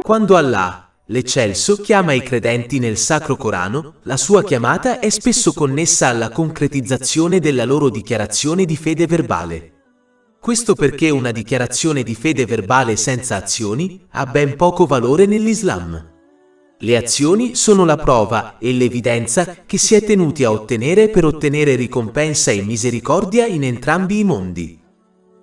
Quando Allah, l'Eccelso, chiama i credenti nel Sacro Corano, la sua chiamata è spesso connessa alla concretizzazione della loro dichiarazione di fede verbale. Questo perché una dichiarazione di fede verbale senza azioni ha ben poco valore nell'Islam. Le azioni sono la prova e l'evidenza che si è tenuti a ottenere per ottenere ricompensa e misericordia in entrambi i mondi.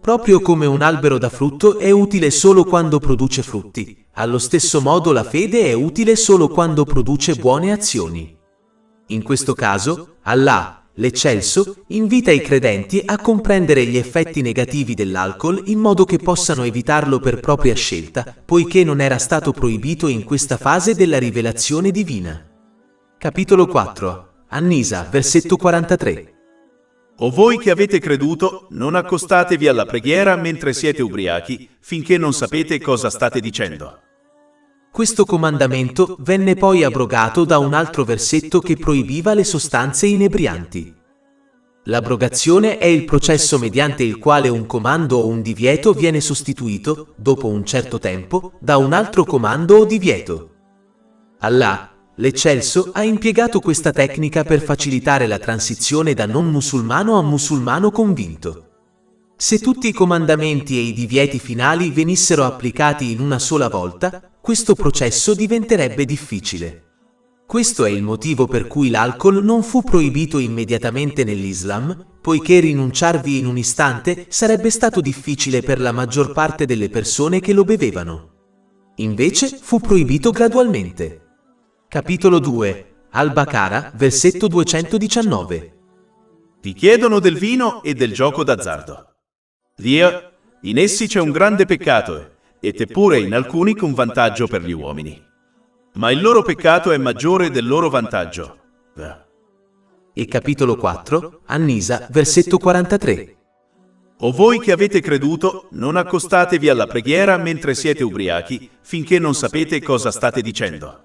Proprio come un albero da frutto è utile solo quando produce frutti, allo stesso modo la fede è utile solo quando produce buone azioni. In questo caso, Allah, l'Eccelso, invita i credenti a comprendere gli effetti negativi dell'alcol in modo che possano evitarlo per propria scelta, poiché non era stato proibito in questa fase della rivelazione divina. Capitolo 4. An-Nisa, versetto 43. O voi che avete creduto, non accostatevi alla preghiera mentre siete ubriachi, finché non sapete cosa state dicendo. Questo comandamento venne poi abrogato da un altro versetto che proibiva le sostanze inebrianti. L'abrogazione è il processo mediante il quale un comando o un divieto viene sostituito, dopo un certo tempo, da un altro comando o divieto. Allah, l'Eccelso, ha impiegato questa tecnica per facilitare la transizione da non musulmano a musulmano convinto. Se tutti i comandamenti e i divieti finali venissero applicati in una sola volta, questo processo diventerebbe difficile. Questo è il motivo per cui l'alcol non fu proibito immediatamente nell'Islam, poiché rinunciarvi in un istante sarebbe stato difficile per la maggior parte delle persone che lo bevevano. Invece fu proibito gradualmente. Capitolo 2. Al-Baqara, versetto 219. Ti chiedono del vino e del gioco d'azzardo. Dia, in essi c'è un grande peccato, e teppure in alcuni un vantaggio per gli uomini. Ma il loro peccato è maggiore del loro vantaggio. E capitolo 4, An-Nisa, versetto 43. O voi che avete creduto, non accostatevi alla preghiera mentre siete ubriachi, finché non sapete cosa state dicendo.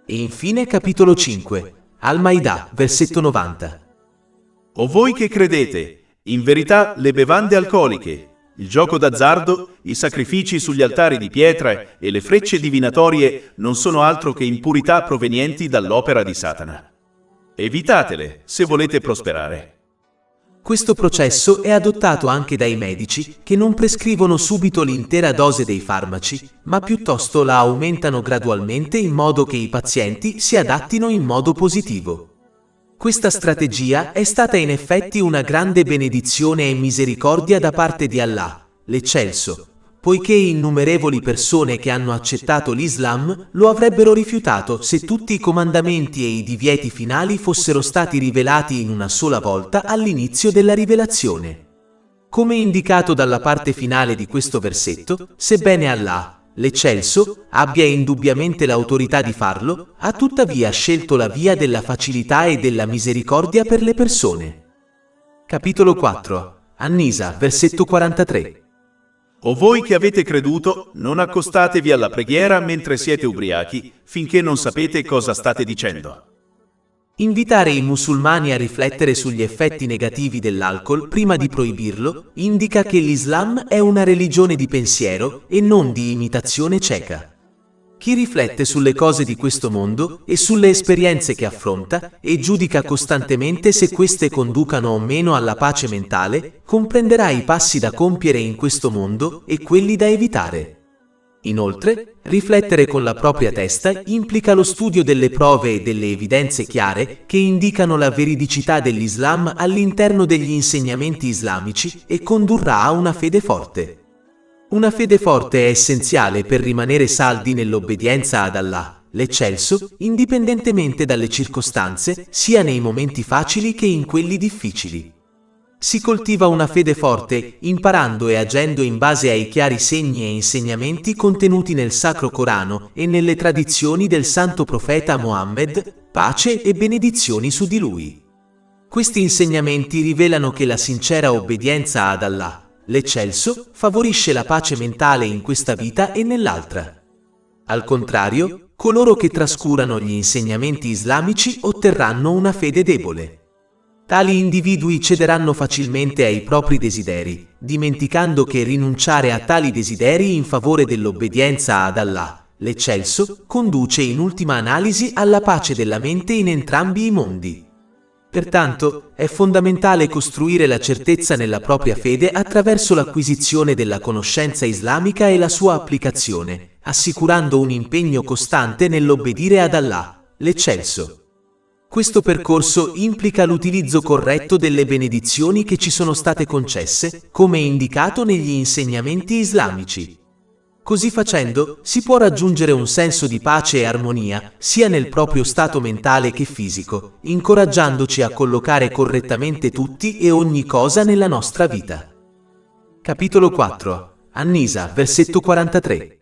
E infine capitolo 5, Al-Maidah, versetto 90. O voi che credete, in verità le bevande alcoliche, il gioco d'azzardo, i sacrifici sugli altari di pietra e le frecce divinatorie non sono altro che impurità provenienti dall'opera di Satana. Evitatele se volete prosperare. Questo processo è adottato anche dai medici che non prescrivono subito l'intera dose dei farmaci, ma piuttosto la aumentano gradualmente in modo che i pazienti si adattino in modo positivo. Questa strategia è stata in effetti una grande benedizione e misericordia da parte di Allah, l'Eccelso, poiché innumerevoli persone che hanno accettato l'Islam lo avrebbero rifiutato se tutti i comandamenti e i divieti finali fossero stati rivelati in una sola volta all'inizio della rivelazione. Come indicato dalla parte finale di questo versetto, sebbene Allah, l'Eccelso, abbia indubbiamente l'autorità di farlo, ha tuttavia scelto la via della facilità e della misericordia per le persone. Capitolo 4. An-Nisa, versetto 43. O voi che avete creduto, non accostatevi alla preghiera mentre siete ubriachi, finché non sapete cosa state dicendo. Invitare i musulmani a riflettere sugli effetti negativi dell'alcol prima di proibirlo indica che l'Islam è una religione di pensiero e non di imitazione cieca. Chi riflette sulle cose di questo mondo e sulle esperienze che affronta e giudica costantemente se queste conducano o meno alla pace mentale, comprenderà i passi da compiere in questo mondo e quelli da evitare. Inoltre, riflettere con la propria testa implica lo studio delle prove e delle evidenze chiare che indicano la veridicità dell'Islam all'interno degli insegnamenti islamici e condurrà a una fede forte. Una fede forte è essenziale per rimanere saldi nell'obbedienza ad Allah, l'Eccelso, indipendentemente dalle circostanze, sia nei momenti facili che in quelli difficili. Si coltiva una fede forte imparando e agendo in base ai chiari segni e insegnamenti contenuti nel Sacro Corano e nelle tradizioni del Santo Profeta Mohammed, pace e benedizioni su di lui. Questi insegnamenti rivelano che la sincera obbedienza ad Allah, l'Eccelso, favorisce la pace mentale in questa vita e nell'altra. Al contrario, coloro che trascurano gli insegnamenti islamici otterranno una fede debole. Tali individui cederanno facilmente ai propri desideri, dimenticando che rinunciare a tali desideri in favore dell'obbedienza ad Allah, l'eccelso, conduce in ultima analisi alla pace della mente in entrambi i mondi. Pertanto, è fondamentale costruire la certezza nella propria fede attraverso l'acquisizione della conoscenza islamica e la sua applicazione, assicurando un impegno costante nell'obbedire ad Allah, l'eccelso. Questo percorso implica l'utilizzo corretto delle benedizioni che ci sono state concesse, come indicato negli insegnamenti islamici. Così facendo, si può raggiungere un senso di pace e armonia, sia nel proprio stato mentale che fisico, incoraggiandoci a collocare correttamente tutti e ogni cosa nella nostra vita. Capitolo 4. An-Nisa, versetto 43.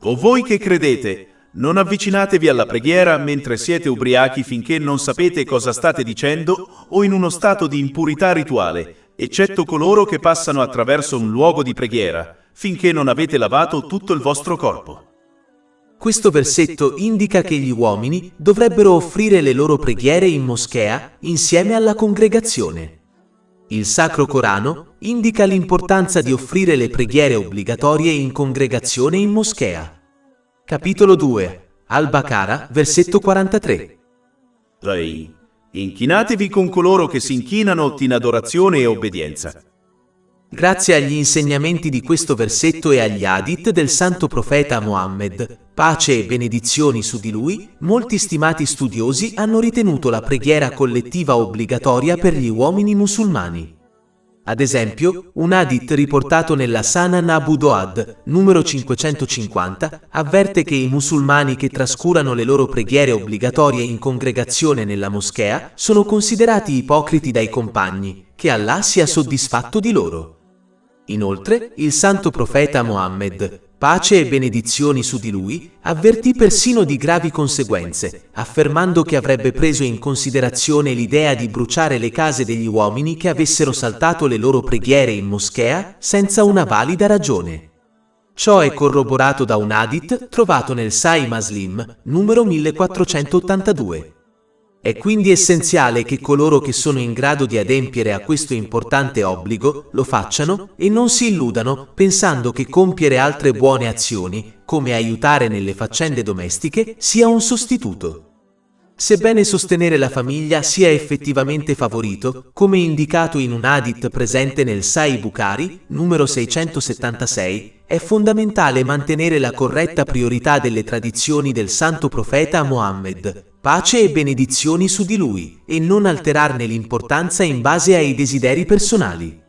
O voi che credete, non avvicinatevi alla preghiera mentre siete ubriachi finché non sapete cosa state dicendo o in uno stato di impurità rituale, eccetto coloro che passano attraverso un luogo di preghiera, finché non avete lavato tutto il vostro corpo. Questo versetto indica che gli uomini dovrebbero offrire le loro preghiere in moschea insieme alla congregazione. Il Sacro Corano indica l'importanza di offrire le preghiere obbligatorie in congregazione in moschea. Capitolo 2. Al-Baqara, versetto 43. Inchinatevi con coloro che si inchinano in adorazione e obbedienza. Grazie agli insegnamenti di questo versetto e agli hadith del santo profeta Muhammad, pace e benedizioni su di lui, molti stimati studiosi hanno ritenuto la preghiera collettiva obbligatoria per gli uomini musulmani. Ad esempio, un hadith riportato nella Sanan Abu Doad, numero 550, avverte che i musulmani che trascurano le loro preghiere obbligatorie in congregazione nella moschea sono considerati ipocriti dai compagni, che Allah sia soddisfatto di loro. Inoltre, il santo profeta Muhammad, pace e benedizioni su di lui, avvertì persino di gravi conseguenze, affermando che avrebbe preso in considerazione l'idea di bruciare le case degli uomini che avessero saltato le loro preghiere in moschea senza una valida ragione. Ciò è corroborato da un hadith trovato nel Sahih Muslim, numero 1482. È quindi essenziale che coloro che sono in grado di adempiere a questo importante obbligo lo facciano e non si illudano pensando che compiere altre buone azioni, come aiutare nelle faccende domestiche, sia un sostituto. Sebbene sostenere la famiglia sia effettivamente favorito, come indicato in un hadith presente nel Sahih Bukhari, numero 676, è fondamentale mantenere la corretta priorità delle tradizioni del santo profeta Muhammad, pace e benedizioni su di lui, e non alterarne l'importanza in base ai desideri personali.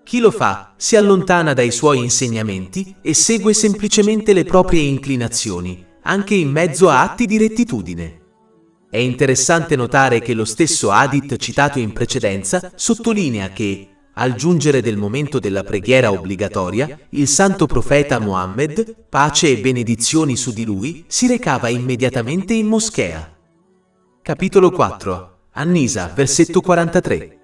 Chi lo fa si allontana dai suoi insegnamenti e segue semplicemente le proprie inclinazioni, anche in mezzo a atti di rettitudine. È interessante notare che lo stesso hadith citato in precedenza sottolinea che, al giungere del momento della preghiera obbligatoria, il santo profeta Muhammad, pace e benedizioni su di lui, si recava immediatamente in moschea. Capitolo 4. An-Nisa, versetto 43.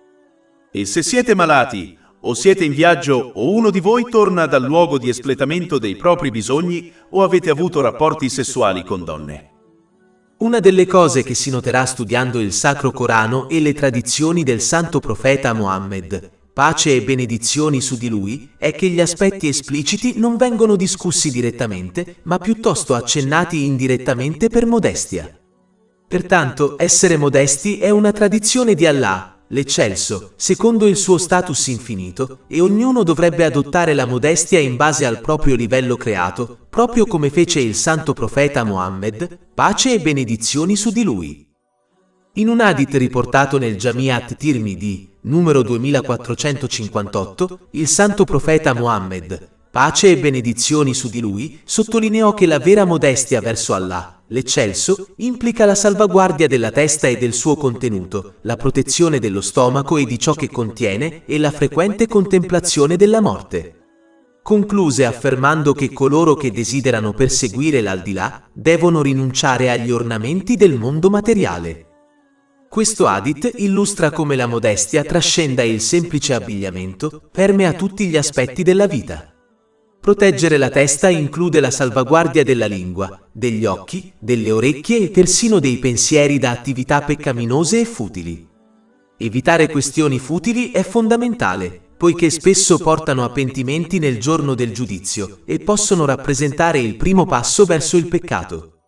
E se siete malati, o siete in viaggio, o uno di voi torna dal luogo di espletamento dei propri bisogni, o avete avuto rapporti sessuali con donne. Una delle cose che si noterà studiando il Sacro Corano e le tradizioni del santo profeta Muhammad, pace e benedizioni su di lui, è che gli aspetti espliciti non vengono discussi direttamente, ma piuttosto accennati indirettamente per modestia. Pertanto, essere modesti è una tradizione di Allah, l'eccelso, secondo il suo status infinito, e ognuno dovrebbe adottare la modestia in base al proprio livello creato, proprio come fece il santo profeta Muhammad, pace e benedizioni su di lui. In un hadith riportato nel Jami'at Tirmidhi, numero 2458, il santo profeta Muhammad, pace e benedizioni su di lui, sottolineò che la vera modestia verso Allah, l'eccelso, implica la salvaguardia della testa e del suo contenuto, la protezione dello stomaco e di ciò che contiene e la frequente contemplazione della morte. Concluse affermando che coloro che desiderano perseguire l'aldilà devono rinunciare agli ornamenti del mondo materiale. Questo hadith illustra come la modestia trascenda il semplice abbigliamento, permea tutti gli aspetti della vita. Proteggere la testa include la salvaguardia della lingua, degli occhi, delle orecchie e persino dei pensieri da attività peccaminose e futili. Evitare questioni futili è fondamentale, poiché spesso portano a pentimenti nel giorno del giudizio e possono rappresentare il primo passo verso il peccato.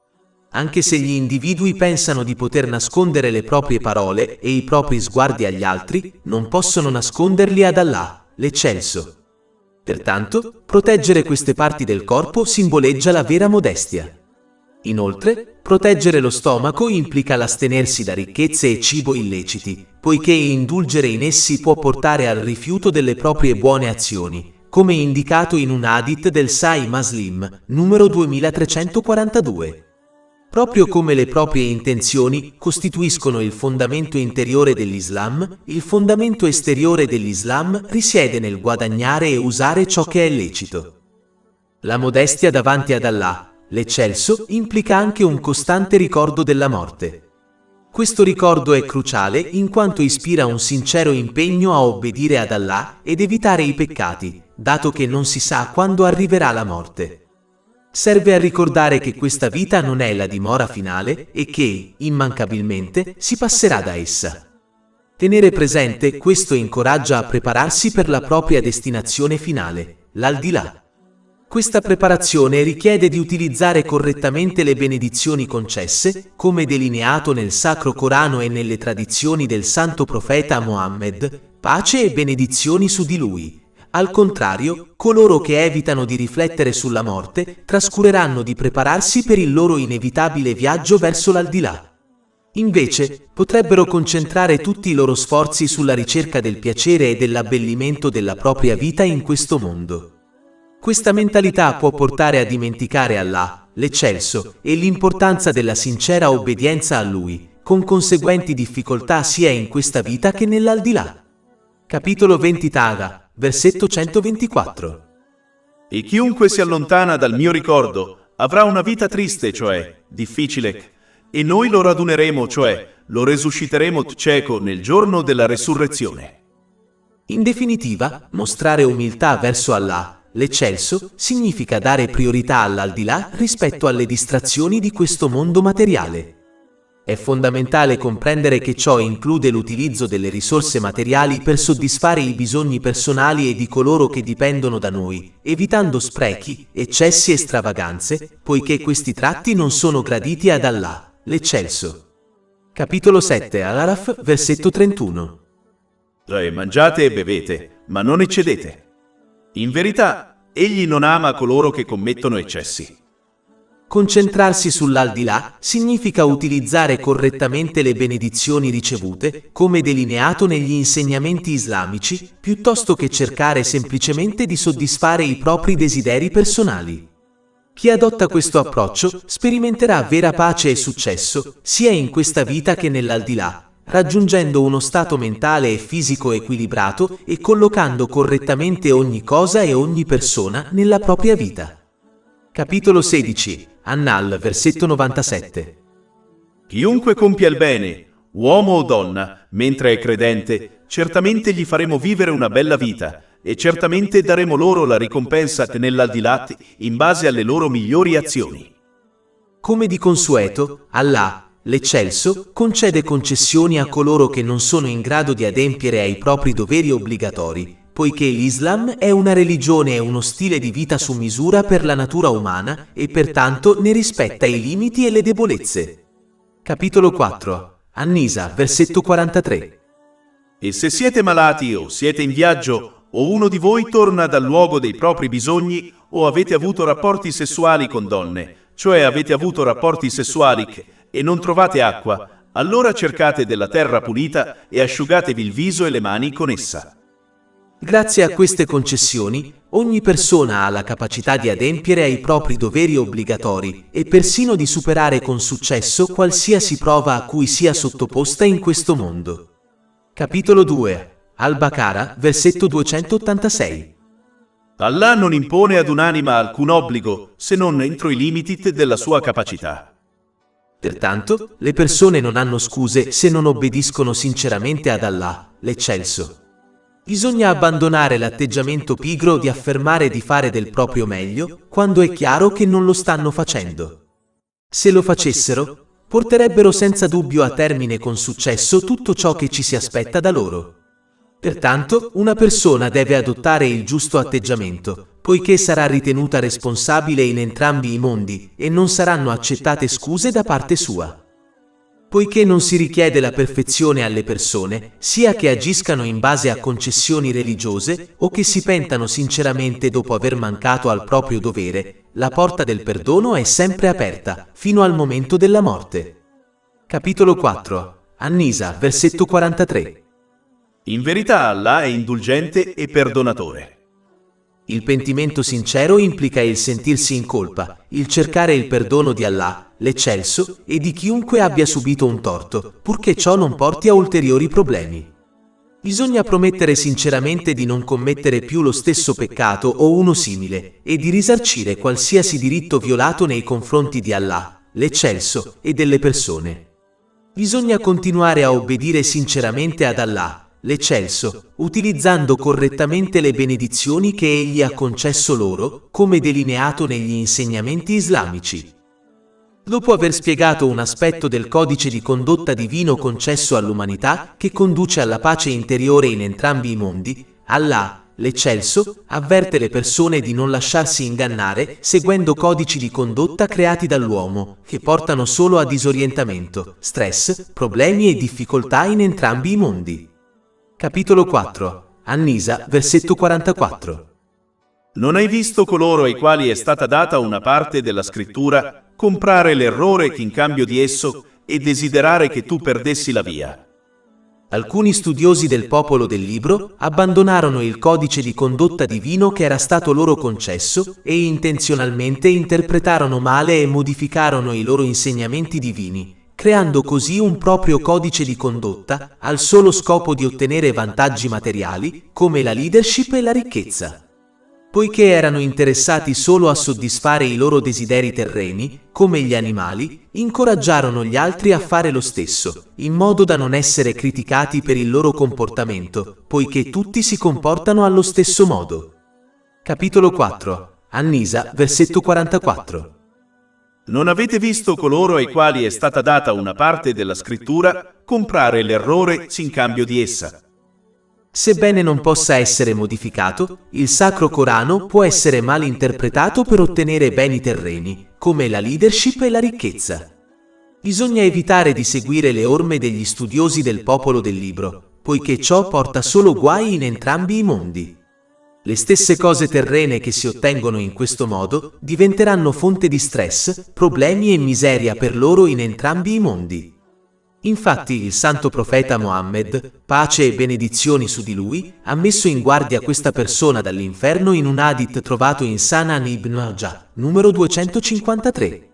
Anche se gli individui pensano di poter nascondere le proprie parole e i propri sguardi agli altri, non possono nasconderli ad Allah, l'Eccelso. Pertanto, proteggere queste parti del corpo simboleggia la vera modestia. Inoltre, proteggere lo stomaco implica l'astenersi da ricchezze e cibo illeciti, poiché indulgere in essi può portare al rifiuto delle proprie buone azioni, come indicato in un hadith del Sahih Muslim, numero 2342. Proprio come le proprie intenzioni costituiscono il fondamento interiore dell'Islam, il fondamento esteriore dell'Islam risiede nel guadagnare e usare ciò che è lecito. La modestia davanti ad Allah, l'Eccelso, implica anche un costante ricordo della morte. Questo ricordo è cruciale in quanto ispira un sincero impegno a obbedire ad Allah ed evitare i peccati, dato che non si sa quando arriverà la morte. Serve a ricordare che questa vita non è la dimora finale e che, immancabilmente, si passerà da essa. Tenere presente questo incoraggia a prepararsi per la propria destinazione finale, l'aldilà. Questa preparazione richiede di utilizzare correttamente le benedizioni concesse, come delineato nel Sacro Corano e nelle tradizioni del Santo Profeta Mohammed, pace e benedizioni su di lui. Al contrario, coloro che evitano di riflettere sulla morte trascureranno di prepararsi per il loro inevitabile viaggio verso l'aldilà. Invece, potrebbero concentrare tutti i loro sforzi sulla ricerca del piacere e dell'abbellimento della propria vita in questo mondo. Questa mentalità può portare a dimenticare Allah, l'Eccelso, e l'importanza della sincera obbedienza a Lui, con conseguenti difficoltà sia in questa vita che nell'aldilà. Capitolo 20 Taga, versetto 124. E chiunque si allontana dal mio ricordo avrà una vita triste, cioè difficile, e noi lo raduneremo, cioè lo resusciteremo cieco nel giorno della resurrezione. In definitiva, mostrare umiltà verso Allah, l'Eccelso, significa dare priorità all'aldilà rispetto alle distrazioni di questo mondo materiale. È fondamentale comprendere che ciò include l'utilizzo delle risorse materiali per soddisfare i bisogni personali e di coloro che dipendono da noi, evitando sprechi, eccessi e stravaganze, poiché questi tratti non sono graditi ad Allah, l'Eccelso. Capitolo 7 Al-Araf, versetto 31. Mangiate e bevete, ma non eccedete. In verità, egli non ama coloro che commettono eccessi. Concentrarsi sull'aldilà significa utilizzare correttamente le benedizioni ricevute, come delineato negli insegnamenti islamici, piuttosto che cercare semplicemente di soddisfare i propri desideri personali. Chi adotta questo approccio sperimenterà vera pace e successo, sia in questa vita che nell'aldilà, raggiungendo uno stato mentale e fisico equilibrato e collocando correttamente ogni cosa e ogni persona nella propria vita. Capitolo 16 An-Nahl, versetto 97. Chiunque compia il bene, uomo o donna, mentre è credente, certamente gli faremo vivere una bella vita e certamente daremo loro la ricompensa nell'aldilà in base alle loro migliori azioni. Come di consueto, Allah, l'Eccelso, concede concessioni a coloro che non sono in grado di adempiere ai propri doveri obbligatori, poiché l'Islam è una religione e uno stile di vita su misura per la natura umana e pertanto ne rispetta i limiti e le debolezze. Capitolo 4 An-Nisa, versetto 43. E se siete malati o siete in viaggio o uno di voi torna dal luogo dei propri bisogni o avete avuto rapporti sessuali con donne, cioè avete avuto rapporti sessuali e non trovate acqua, allora cercate della terra pulita e asciugatevi il viso e le mani con essa. Grazie a queste concessioni, ogni persona ha la capacità di adempiere ai propri doveri obbligatori e persino di superare con successo qualsiasi prova a cui sia sottoposta in questo mondo. Capitolo 2 Al-Baqara, versetto 286. Allah non impone ad un'anima alcun obbligo se non entro i limiti della sua capacità. Pertanto, le persone non hanno scuse se non obbediscono sinceramente ad Allah, l'Eccelso. Bisogna abbandonare l'atteggiamento pigro di affermare di fare del proprio meglio quando è chiaro che non lo stanno facendo. Se lo facessero, porterebbero senza dubbio a termine con successo tutto ciò che ci si aspetta da loro. Pertanto, una persona deve adottare il giusto atteggiamento, poiché sarà ritenuta responsabile in entrambi i mondi e non saranno accettate scuse da parte sua. Poiché non si richiede la perfezione alle persone, sia che agiscano in base a concessioni religiose o che si pentano sinceramente dopo aver mancato al proprio dovere, la porta del perdono è sempre aperta, fino al momento della morte. Capitolo 4. An-Nisa, versetto 43. In verità Allah è indulgente e perdonatore. Il pentimento sincero implica il sentirsi in colpa, il cercare il perdono di Allah, l'eccelso, e di chiunque abbia subito un torto, purché ciò non porti a ulteriori problemi. Bisogna promettere sinceramente di non commettere più lo stesso peccato o uno simile, e di risarcire qualsiasi diritto violato nei confronti di Allah, l'eccelso, e delle persone. Bisogna continuare a obbedire sinceramente ad Allah, l'eccelso, utilizzando correttamente le benedizioni che Egli ha concesso loro, come delineato negli insegnamenti islamici. Dopo aver spiegato un aspetto del codice di condotta divino concesso all'umanità, che conduce alla pace interiore in entrambi i mondi, Allah, l'eccelso, avverte le persone di non lasciarsi ingannare seguendo codici di condotta creati dall'uomo, che portano solo a disorientamento, stress, problemi e difficoltà in entrambi i mondi. Capitolo 4. An-Nisa, versetto 44. Non hai visto coloro ai quali è stata data una parte della scrittura comprare l'errore in cambio di esso e desiderare che tu perdessi la via? Alcuni studiosi del popolo del libro abbandonarono il codice di condotta divino che era stato loro concesso e intenzionalmente interpretarono male e modificarono i loro insegnamenti divini, creando così un proprio codice di condotta al solo scopo di ottenere vantaggi materiali come la leadership e la ricchezza. Poiché erano interessati solo a soddisfare i loro desideri terreni, come gli animali, incoraggiarono gli altri a fare lo stesso, in modo da non essere criticati per il loro comportamento, poiché tutti si comportano allo stesso modo. Capitolo 4. An-Nisa, versetto 44. Non avete visto coloro ai quali è stata data una parte della scrittura comprare l'errore in cambio di essa? Sebbene non possa essere modificato, il Sacro Corano può essere mal interpretato per ottenere beni terreni, come la leadership e la ricchezza. Bisogna evitare di seguire le orme degli studiosi del popolo del libro, poiché ciò porta solo guai in entrambi i mondi. Le stesse cose terrene che si ottengono in questo modo diventeranno fonte di stress, problemi e miseria per loro in entrambi i mondi. Infatti il santo profeta Mohammed, pace e benedizioni su di lui, ha messo in guardia questa persona dall'inferno in un hadith trovato in Sunan ibn Majah, numero 253.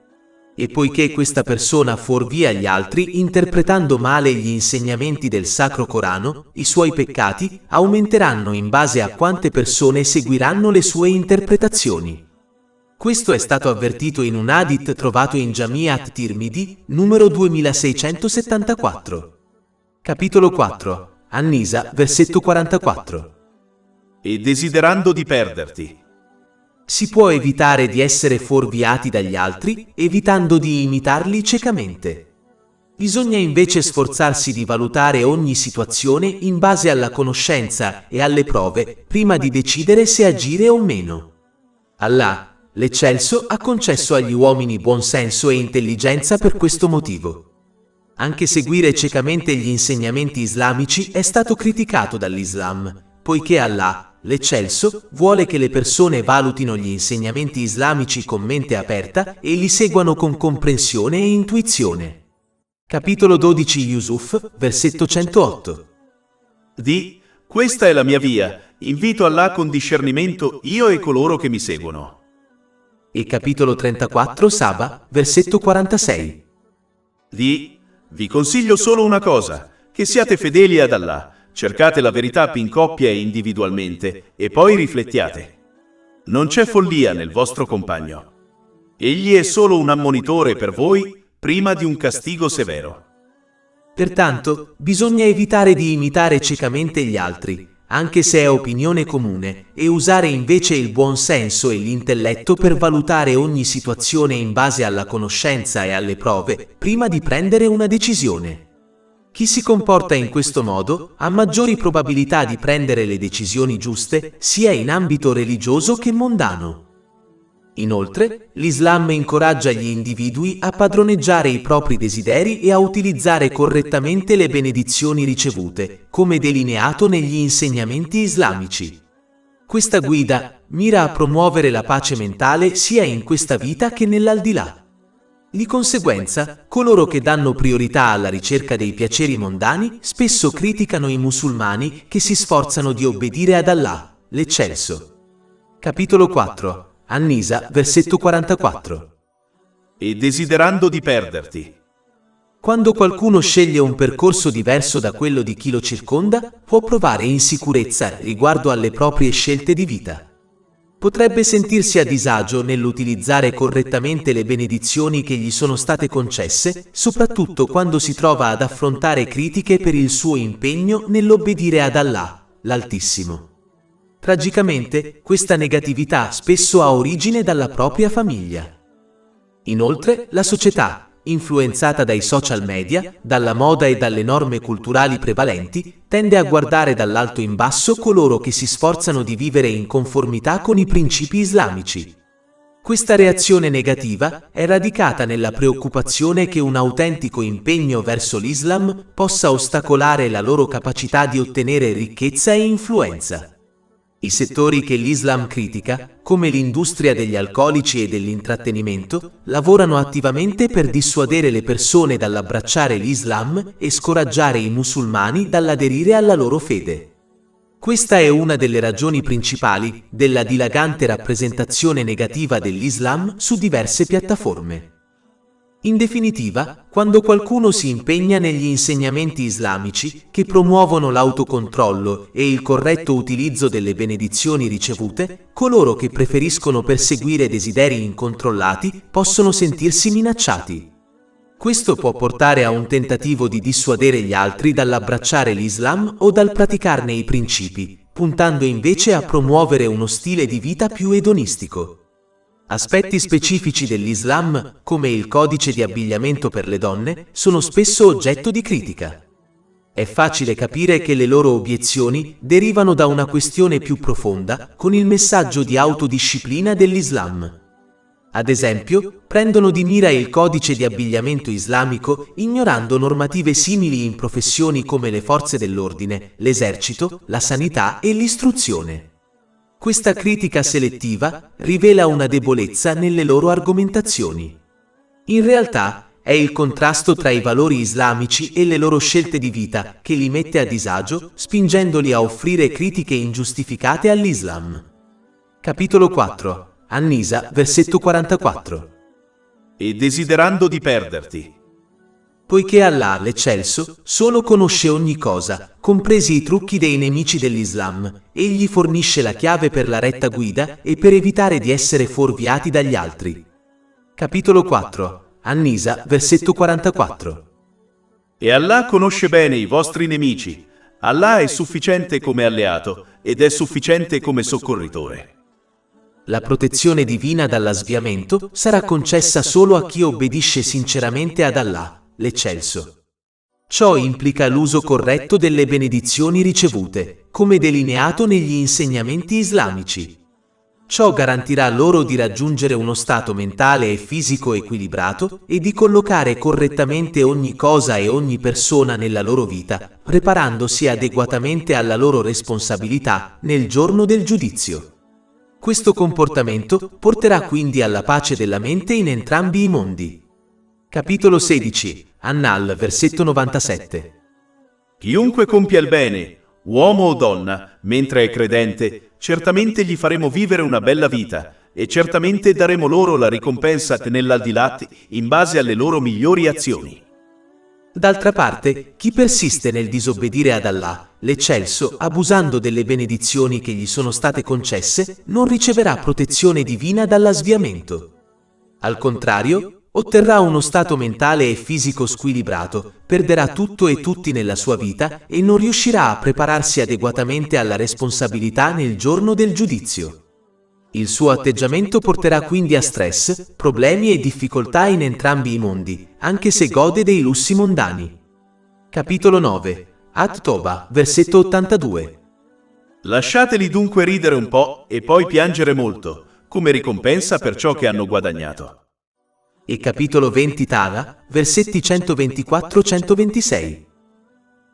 E poiché questa persona fuorvia gli altri interpretando male gli insegnamenti del Sacro Corano, i suoi peccati aumenteranno in base a quante persone seguiranno le sue interpretazioni. Questo è stato avvertito in un hadith trovato in Jami' at-Tirmidhi, numero 2674. Capitolo 4. An-Nisa, versetto 44. E desiderando di perderti. Si può evitare di essere fuorviati dagli altri, evitando di imitarli ciecamente. Bisogna invece sforzarsi di valutare ogni situazione in base alla conoscenza e alle prove, prima di decidere se agire o meno. Allah, l'eccelso, ha concesso agli uomini buon senso e intelligenza per questo motivo. Anche seguire ciecamente gli insegnamenti islamici è stato criticato dall'Islam, poiché Allah, l'eccelso, vuole che le persone valutino gli insegnamenti islamici con mente aperta e li seguano con comprensione e intuizione. Capitolo 12 Yusuf, versetto 108. Di, questa è la mia via, invito Allah con discernimento io e coloro che mi seguono. E capitolo 34 Saba, versetto 46. Di, vi consiglio solo una cosa, che siate fedeli ad Allah, cercate la verità in coppia e individualmente, e poi riflettiate. Non c'è follia nel vostro compagno. Egli è solo un ammonitore per voi, prima di un castigo severo. Pertanto, bisogna evitare di imitare ciecamente gli altri, anche se è opinione comune, e usare invece il buon senso e l'intelletto per valutare ogni situazione in base alla conoscenza e alle prove, prima di prendere una decisione. Chi si comporta in questo modo ha maggiori probabilità di prendere le decisioni giuste sia in ambito religioso che mondano. Inoltre, l'Islam incoraggia gli individui a padroneggiare i propri desideri e a utilizzare correttamente le benedizioni ricevute, come delineato negli insegnamenti islamici. Questa guida mira a promuovere la pace mentale sia in questa vita che nell'aldilà. Di conseguenza, coloro che danno priorità alla ricerca dei piaceri mondani spesso criticano i musulmani che si sforzano di obbedire ad Allah, l'Eccelso. Capitolo 4. An-Nisa, versetto 44. E desiderando di perderti. Quando qualcuno sceglie un percorso diverso da quello di chi lo circonda, può provare insicurezza riguardo alle proprie scelte di vita. Potrebbe sentirsi a disagio nell'utilizzare correttamente le benedizioni che gli sono state concesse, soprattutto quando si trova ad affrontare critiche per il suo impegno nell'obbedire ad Allah, l'Altissimo. Tragicamente, questa negatività spesso ha origine dalla propria famiglia. Inoltre, la società, influenzata dai social media, dalla moda e dalle norme culturali prevalenti, tende a guardare dall'alto in basso coloro che si sforzano di vivere in conformità con i principi islamici. Questa reazione negativa è radicata nella preoccupazione che un autentico impegno verso l'Islam possa ostacolare la loro capacità di ottenere ricchezza e influenza. I settori che l'Islam critica, come l'industria degli alcolici e dell'intrattenimento, lavorano attivamente per dissuadere le persone dall'abbracciare l'Islam e scoraggiare i musulmani dall'aderire alla loro fede. Questa è una delle ragioni principali della dilagante rappresentazione negativa dell'Islam su diverse piattaforme. In definitiva, quando qualcuno si impegna negli insegnamenti islamici che promuovono l'autocontrollo e il corretto utilizzo delle benedizioni ricevute, coloro che preferiscono perseguire desideri incontrollati possono sentirsi minacciati. Questo può portare a un tentativo di dissuadere gli altri dall'abbracciare l'Islam o dal praticarne i principi, puntando invece a promuovere uno stile di vita più edonistico. Aspetti specifici dell'Islam, come il codice di abbigliamento per le donne, sono spesso oggetto di critica. È facile capire che le loro obiezioni derivano da una questione più profonda, con il messaggio di autodisciplina dell'Islam. Ad esempio, prendono di mira il codice di abbigliamento islamico ignorando normative simili in professioni come le forze dell'ordine, l'esercito, la sanità e l'istruzione. Questa critica selettiva rivela una debolezza nelle loro argomentazioni. In realtà, è il contrasto tra i valori islamici e le loro scelte di vita che li mette a disagio, spingendoli a offrire critiche ingiustificate all'Islam. Capitolo 4. An-Nisa, versetto 44. E desiderando di perderti. Poiché Allah, l'Eccelso, solo conosce ogni cosa, compresi i trucchi dei nemici dell'Islam, egli fornisce la chiave per la retta guida e per evitare di essere fuorviati dagli altri. Capitolo 4. An-Nisa, versetto 44. E Allah conosce bene i vostri nemici. Allah è sufficiente come alleato ed è sufficiente come soccorritore. La protezione divina dalla sviamento sarà concessa solo a chi obbedisce sinceramente ad Allah, l'Eccelso. Ciò implica l'uso corretto delle benedizioni ricevute, come delineato negli insegnamenti islamici. Ciò garantirà loro di raggiungere uno stato mentale e fisico equilibrato e di collocare correttamente ogni cosa e ogni persona nella loro vita, preparandosi adeguatamente alla loro responsabilità nel giorno del giudizio. Questo comportamento porterà quindi alla pace della mente in entrambi i mondi. Capitolo 16. An-Nahl, versetto 97. Chiunque compia il bene, uomo o donna, mentre è credente, certamente gli faremo vivere una bella vita e certamente daremo loro la ricompensa nell'aldilà in base alle loro migliori azioni. D'altra parte, chi persiste nel disobbedire ad Allah, l'Eccelso, abusando delle benedizioni che gli sono state concesse, non riceverà protezione divina dalla sviamento. Al contrario, otterrà uno stato mentale e fisico squilibrato, perderà tutto e tutti nella sua vita e non riuscirà a prepararsi adeguatamente alla responsabilità nel giorno del giudizio. Il suo atteggiamento porterà quindi a stress, problemi e difficoltà in entrambi i mondi, anche se gode dei lussi mondani. Capitolo 9. At-Toba, versetto 82. Lasciateli dunque ridere un po' e poi piangere molto, come ricompensa per ciò che hanno guadagnato. E capitolo 20 Tala, versetti 124-126.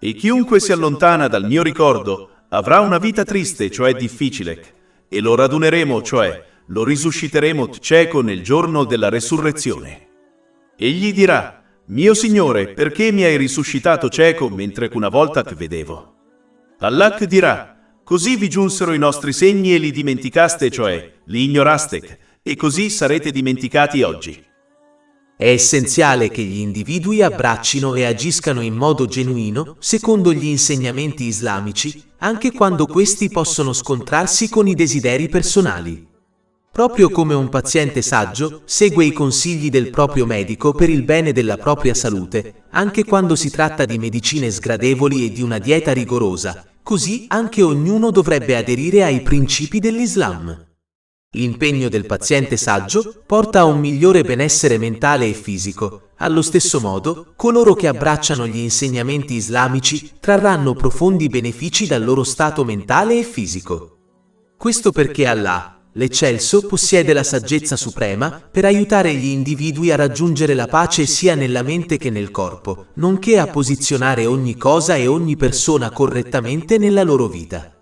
E chiunque si allontana dal mio ricordo avrà una vita triste, cioè difficile, e lo raduneremo, cioè lo risusciteremo cieco nel giorno della resurrezione. Egli dirà: mio Signore, perché mi hai risuscitato cieco mentre che una volta che vedevo? Allah dirà: così vi giunsero i nostri segni e li dimenticaste, cioè li ignoraste, e così sarete dimenticati oggi. È essenziale che gli individui abbraccino e agiscano in modo genuino, secondo gli insegnamenti islamici, anche quando questi possono scontrarsi con i desideri personali. Proprio come un paziente saggio segue i consigli del proprio medico per il bene della propria salute, anche quando si tratta di medicine sgradevoli e di una dieta rigorosa, così anche ognuno dovrebbe aderire ai principi dell'Islam. L'impegno del paziente saggio porta a un migliore benessere mentale e fisico. Allo stesso modo, coloro che abbracciano gli insegnamenti islamici trarranno profondi benefici dal loro stato mentale e fisico. Questo perché Allah, l'Eccelso, possiede la saggezza suprema per aiutare gli individui a raggiungere la pace sia nella mente che nel corpo, nonché a posizionare ogni cosa e ogni persona correttamente nella loro vita.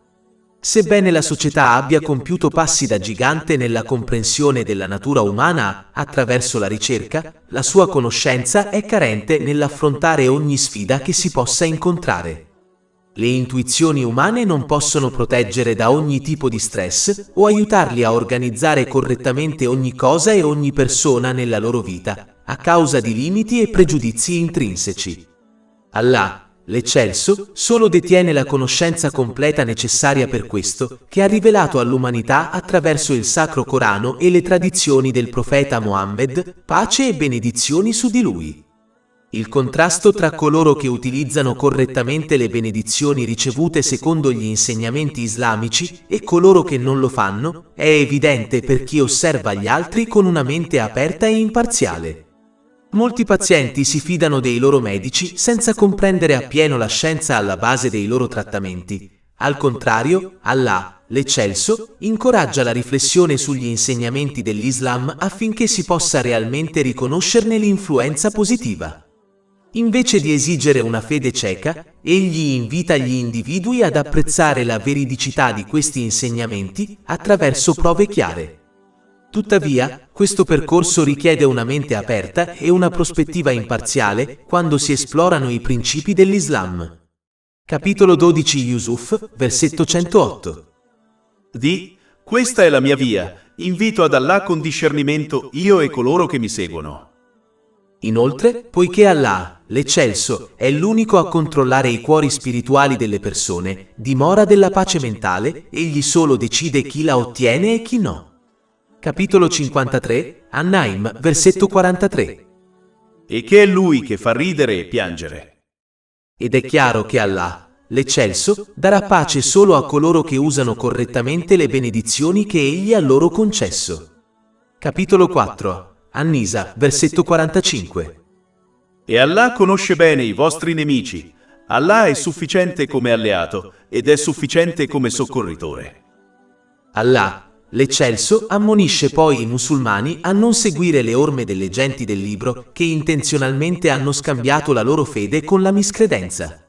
Sebbene la società abbia compiuto passi da gigante nella comprensione della natura umana attraverso la ricerca, la sua conoscenza è carente nell'affrontare ogni sfida che si possa incontrare. Le intuizioni umane non possono proteggere da ogni tipo di stress o aiutarli a organizzare correttamente ogni cosa e ogni persona nella loro vita, a causa di limiti e pregiudizi intrinseci. Allah, l'Eccelso, solo detiene la conoscenza completa necessaria per questo, che ha rivelato all'umanità attraverso il Sacro Corano e le tradizioni del profeta Mohammed, pace e benedizioni su di lui. Il contrasto tra coloro che utilizzano correttamente le benedizioni ricevute secondo gli insegnamenti islamici e coloro che non lo fanno è evidente per chi osserva gli altri con una mente aperta e imparziale. Molti pazienti si fidano dei loro medici senza comprendere appieno la scienza alla base dei loro trattamenti. Al contrario, Allah, l'Eccelso, incoraggia la riflessione sugli insegnamenti dell'Islam affinché si possa realmente riconoscerne l'influenza positiva. Invece di esigere una fede cieca, egli invita gli individui ad apprezzare la veridicità di questi insegnamenti attraverso prove chiare. Tuttavia, questo percorso richiede una mente aperta e una prospettiva imparziale quando si esplorano i principi dell'Islam. Capitolo 12 Yusuf, versetto 108. Questa è la mia via, invito ad Allah con discernimento io e coloro che mi seguono. Inoltre, poiché Allah, l'Eccelso, è l'unico a controllare i cuori spirituali delle persone, dimora della pace mentale, egli solo decide chi la ottiene e chi no. Capitolo 53, An-Naim, versetto 43. E che è lui che fa ridere e piangere. Ed è chiaro che Allah, l'Eccelso, darà pace solo a coloro che usano correttamente le benedizioni che egli ha loro concesso. Capitolo 4, An-Nisa, versetto 45. E Allah conosce bene i vostri nemici. Allah è sufficiente come alleato ed è sufficiente come soccorritore. Allah, l'Eccelso, ammonisce poi i musulmani a non seguire le orme delle genti del libro che intenzionalmente hanno scambiato la loro fede con la miscredenza.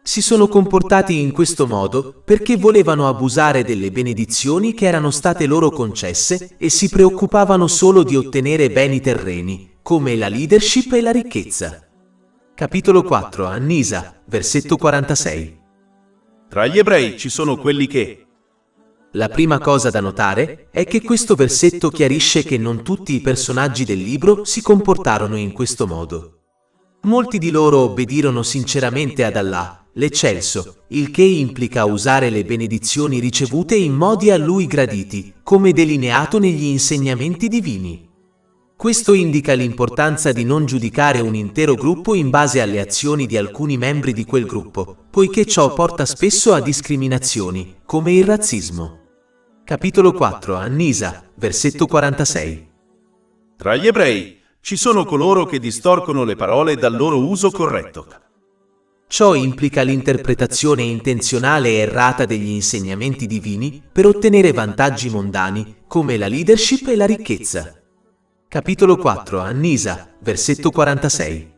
Si sono comportati in questo modo perché volevano abusare delle benedizioni che erano state loro concesse e si preoccupavano solo di ottenere beni terreni, come la leadership e la ricchezza. Capitolo 4, An-Nisa, versetto 46. Tra gli ebrei ci sono quelli che... La prima cosa da notare è che questo versetto chiarisce che non tutti i personaggi del libro si comportarono in questo modo. Molti di loro obbedirono sinceramente ad Allah, l'Eccelso, il che implica usare le benedizioni ricevute in modi a lui graditi, come delineato negli insegnamenti divini. Questo indica l'importanza di non giudicare un intero gruppo in base alle azioni di alcuni membri di quel gruppo, poiché ciò porta spesso a discriminazioni, come il razzismo. Capitolo 4, An-Nisa, versetto 46. Tra gli ebrei ci sono coloro che distorcono le parole dal loro uso corretto. Ciò implica l'interpretazione intenzionale e errata degli insegnamenti divini per ottenere vantaggi mondani, come la leadership e la ricchezza. Capitolo 4, Annisa, versetto 46.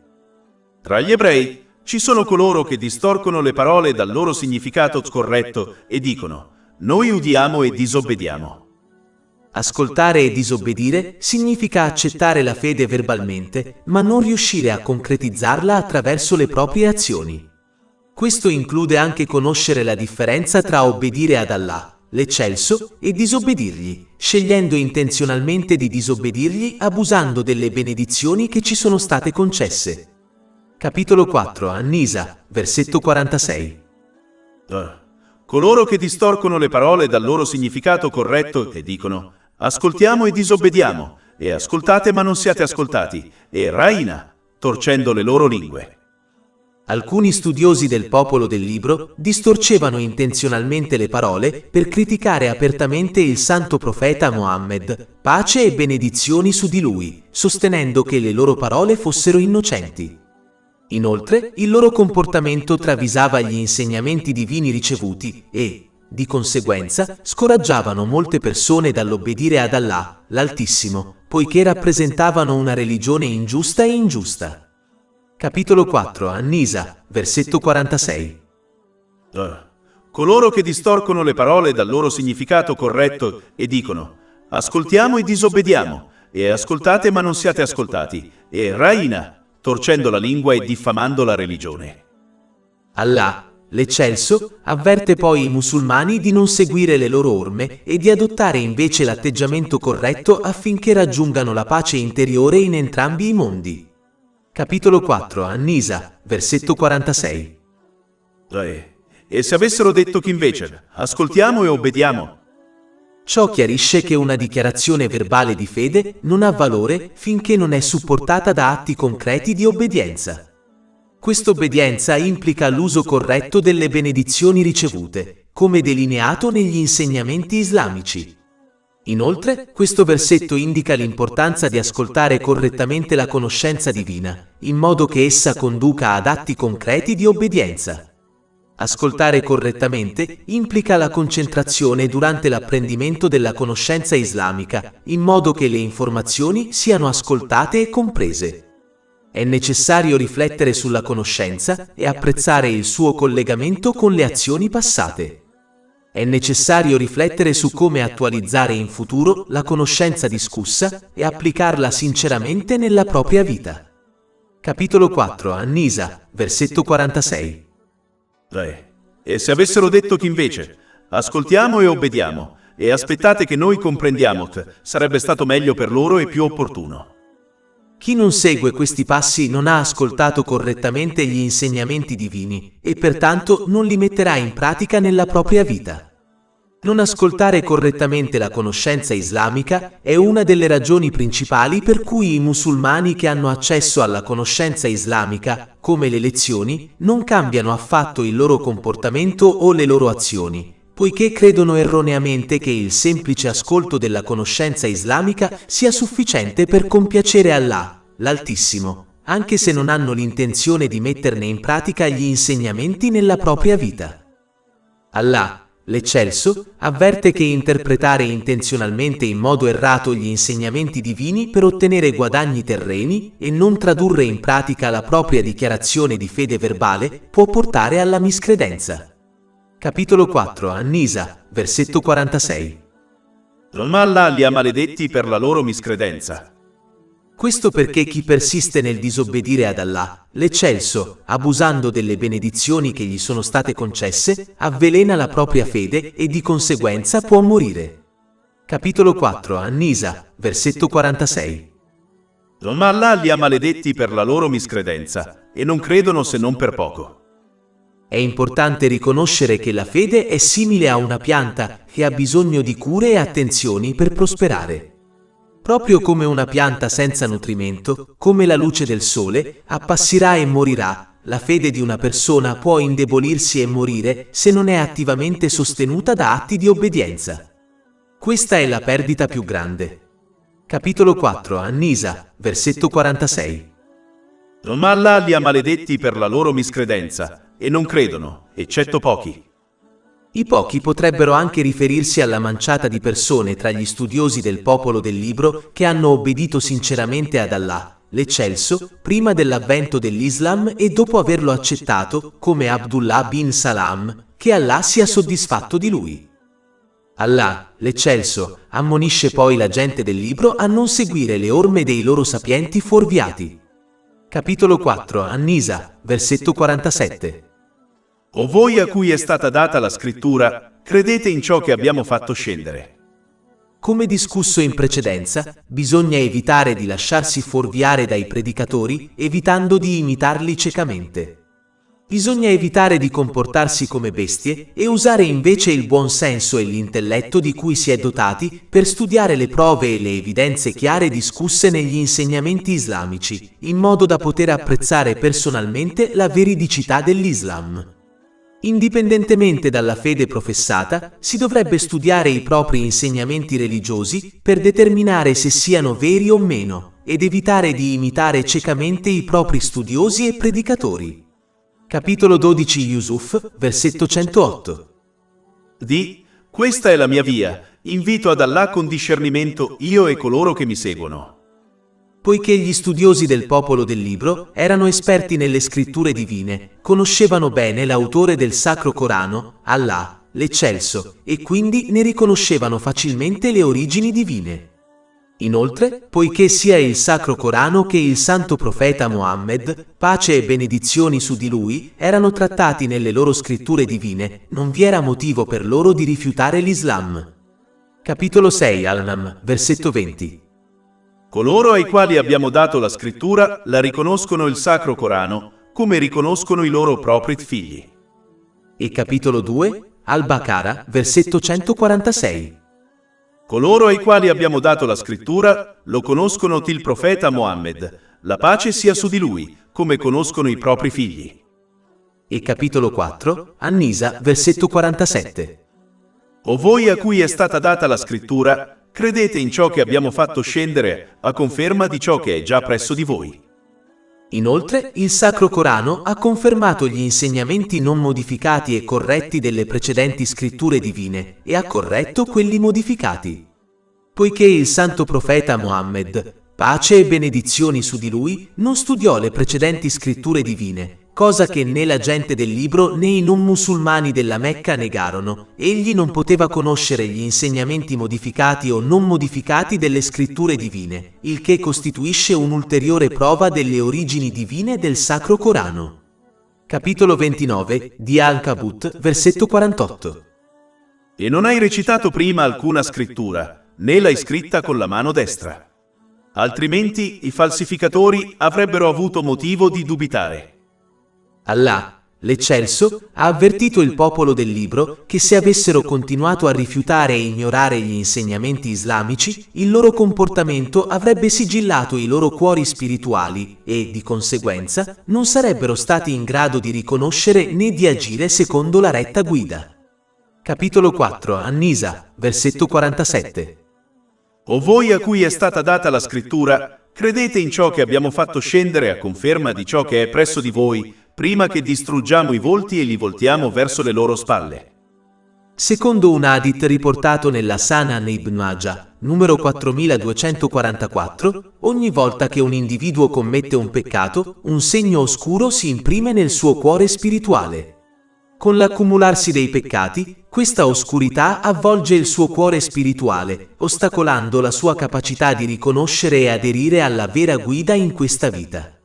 Tra gli ebrei ci sono coloro che distorcono le parole dal loro significato scorretto e dicono: noi udiamo e disobbediamo. Ascoltare e disobbedire significa accettare la fede verbalmente, ma non riuscire a concretizzarla attraverso le proprie azioni. Questo include anche conoscere la differenza tra obbedire ad Allah, l'Eccelso, e disobbedirgli, scegliendo intenzionalmente di disobbedirgli abusando delle benedizioni che ci sono state concesse. Capitolo 4, Annisa, versetto 46. Coloro che distorcono le parole dal loro significato corretto e dicono: ascoltiamo e disobbediamo, e ascoltate ma non siate ascoltati, e Raina, torcendo le loro lingue. Alcuni studiosi del popolo del libro distorcevano intenzionalmente le parole per criticare apertamente il santo profeta Mohammed, pace e benedizioni su di lui, sostenendo che le loro parole fossero innocenti. Inoltre, il loro comportamento travisava gli insegnamenti divini ricevuti e, di conseguenza, scoraggiavano molte persone dall'obbedire ad Allah, l'Altissimo, poiché rappresentavano una religione ingiusta e ingiusta. Capitolo 4, Annisa, versetto 46. Coloro che distorcono le parole dal loro significato corretto e dicono: ascoltiamo e disobbediamo, e ascoltate ma non siate ascoltati, e Raina, torcendo la lingua e diffamando la religione. Allah, l'Eccelso, avverte poi i musulmani di non seguire le loro orme e di adottare invece l'atteggiamento corretto affinché raggiungano la pace interiore in entrambi i mondi. Capitolo 4, Annisa, versetto 46. E se avessero detto che invece ascoltiamo e obbediamo? Ciò chiarisce che una dichiarazione verbale di fede non ha valore finché non è supportata da atti concreti di obbedienza. Questa obbedienza implica l'uso corretto delle benedizioni ricevute, come delineato negli insegnamenti islamici. Inoltre, questo versetto indica l'importanza di ascoltare correttamente la conoscenza divina, in modo che essa conduca ad atti concreti di obbedienza. Ascoltare correttamente implica la concentrazione durante l'apprendimento della conoscenza islamica, in modo che le informazioni siano ascoltate e comprese. È necessario riflettere sulla conoscenza e apprezzare il suo collegamento con le azioni passate. È necessario riflettere su come attualizzare in futuro la conoscenza discussa e applicarla sinceramente nella propria vita. Capitolo 4, Annisa, versetto 46. E se avessero detto che invece ascoltiamo e obbediamo, e aspettate che noi comprendiamo, sarebbe stato meglio per loro e più opportuno. Chi non segue questi passi non ha ascoltato correttamente gli insegnamenti divini e pertanto non li metterà in pratica nella propria vita. Non ascoltare correttamente la conoscenza islamica è una delle ragioni principali per cui i musulmani che hanno accesso alla conoscenza islamica, come le lezioni, non cambiano affatto il loro comportamento o le loro azioni, poiché credono erroneamente che il semplice ascolto della conoscenza islamica sia sufficiente per compiacere Allah, l'Altissimo, anche se non hanno l'intenzione di metterne in pratica gli insegnamenti nella propria vita. Allah, l'Eccelso, avverte che interpretare intenzionalmente in modo errato gli insegnamenti divini per ottenere guadagni terreni e non tradurre in pratica la propria dichiarazione di fede verbale può portare alla miscredenza. Capitolo 4, Annisa, versetto 46. Ma Allah li ha maledetti per la loro miscredenza. Questo perché chi persiste nel disobbedire ad Allah, l'Eccelso, abusando delle benedizioni che gli sono state concesse, avvelena la propria fede e di conseguenza può morire. Capitolo 4, Annisa, versetto 46. Ma Allah li ha maledetti per la loro miscredenza, e non credono se non per poco. È importante riconoscere che la fede è simile a una pianta che ha bisogno di cure e attenzioni per prosperare. Proprio come una pianta senza nutrimento, come la luce del sole, appassirà e morirà, la fede di una persona può indebolirsi e morire se non è attivamente sostenuta da atti di obbedienza. Questa è la perdita più grande. Capitolo 4, Annisa, versetto 46. Ma Allah li ha maledetti per la loro miscredenza, e non credono, eccetto pochi. I pochi potrebbero anche riferirsi alla manciata di persone tra gli studiosi del popolo del libro che hanno obbedito sinceramente ad Allah, l'Eccelso, prima dell'avvento dell'Islam e dopo averlo accettato, come Abdullah bin Salam, che Allah sia soddisfatto di lui. Allah, l'Eccelso, ammonisce poi la gente del libro a non seguire le orme dei loro sapienti fuorviati. Capitolo 4, An-Nisa, versetto 47. O voi a cui è stata data la scrittura, credete in ciò che abbiamo fatto scendere. Come discusso in precedenza, bisogna evitare di lasciarsi fuorviare dai predicatori, evitando di imitarli ciecamente. Bisogna evitare di comportarsi come bestie e usare invece il buon senso e l'intelletto di cui si è dotati per studiare le prove e le evidenze chiare discusse negli insegnamenti islamici, in modo da poter apprezzare personalmente la veridicità dell'Islam. Indipendentemente dalla fede professata, si dovrebbe studiare i propri insegnamenti religiosi per determinare se siano veri o meno, ed evitare di imitare ciecamente i propri studiosi e predicatori. Capitolo 12 Yusuf, versetto 108. Questa è la mia via, invito ad Allah con discernimento io e coloro che mi seguono. Poiché gli studiosi del popolo del libro erano esperti nelle scritture divine, conoscevano bene l'autore del Sacro Corano, Allah, l'Eccelso, e quindi ne riconoscevano facilmente le origini divine. Inoltre, poiché sia il Sacro Corano che il Santo Profeta Mohammed, pace e benedizioni su di lui, erano trattati nelle loro scritture divine, non vi era motivo per loro di rifiutare l'Islam. Capitolo 6 Al-Nam, versetto 20. Coloro ai quali abbiamo dato la scrittura la riconoscono il Sacro Corano, come riconoscono i loro propri figli. E capitolo 2, Al-Baqara, versetto 146. Coloro ai quali abbiamo dato la scrittura lo conoscono il profeta Mohammed, la pace sia su di lui, come conoscono i propri figli. E capitolo 4, An-Nisa, versetto 47. O voi a cui è stata data la scrittura, credete in ciò che abbiamo fatto scendere, a conferma di ciò che è già presso di voi. Inoltre, il Sacro Corano ha confermato gli insegnamenti non modificati e corretti delle precedenti scritture divine e ha corretto quelli modificati. Poiché il Santo Profeta Mohammed, pace e benedizioni su di lui, non studiò le precedenti scritture divine, cosa che né la gente del libro né i non musulmani della Mecca negarono, egli non poteva conoscere gli insegnamenti modificati o non modificati delle scritture divine, il che costituisce un'ulteriore prova delle origini divine del Sacro Corano. Capitolo 29 di Al-Kabut, versetto 48. E non hai recitato prima alcuna scrittura, né l'hai scritta con la mano destra. Altrimenti i falsificatori avrebbero avuto motivo di dubitare. Allah, l'Eccelso, ha avvertito il popolo del libro che se avessero continuato a rifiutare e ignorare gli insegnamenti islamici, il loro comportamento avrebbe sigillato i loro cuori spirituali e, di conseguenza, non sarebbero stati in grado di riconoscere né di agire secondo la retta guida. Capitolo 4 An-Nisa, versetto 47. O voi a cui è stata data la scrittura, credete in ciò che abbiamo fatto scendere a conferma di ciò che è presso di voi, prima che distruggiamo i volti e li voltiamo verso le loro spalle. Secondo un hadith riportato nella Sanan Ibn Majah, numero 4244, ogni volta che un individuo commette un peccato, un segno oscuro si imprime nel suo cuore spirituale. Con l'accumularsi dei peccati, questa oscurità avvolge il suo cuore spirituale, ostacolando la sua capacità di riconoscere e aderire alla vera guida in questa vita.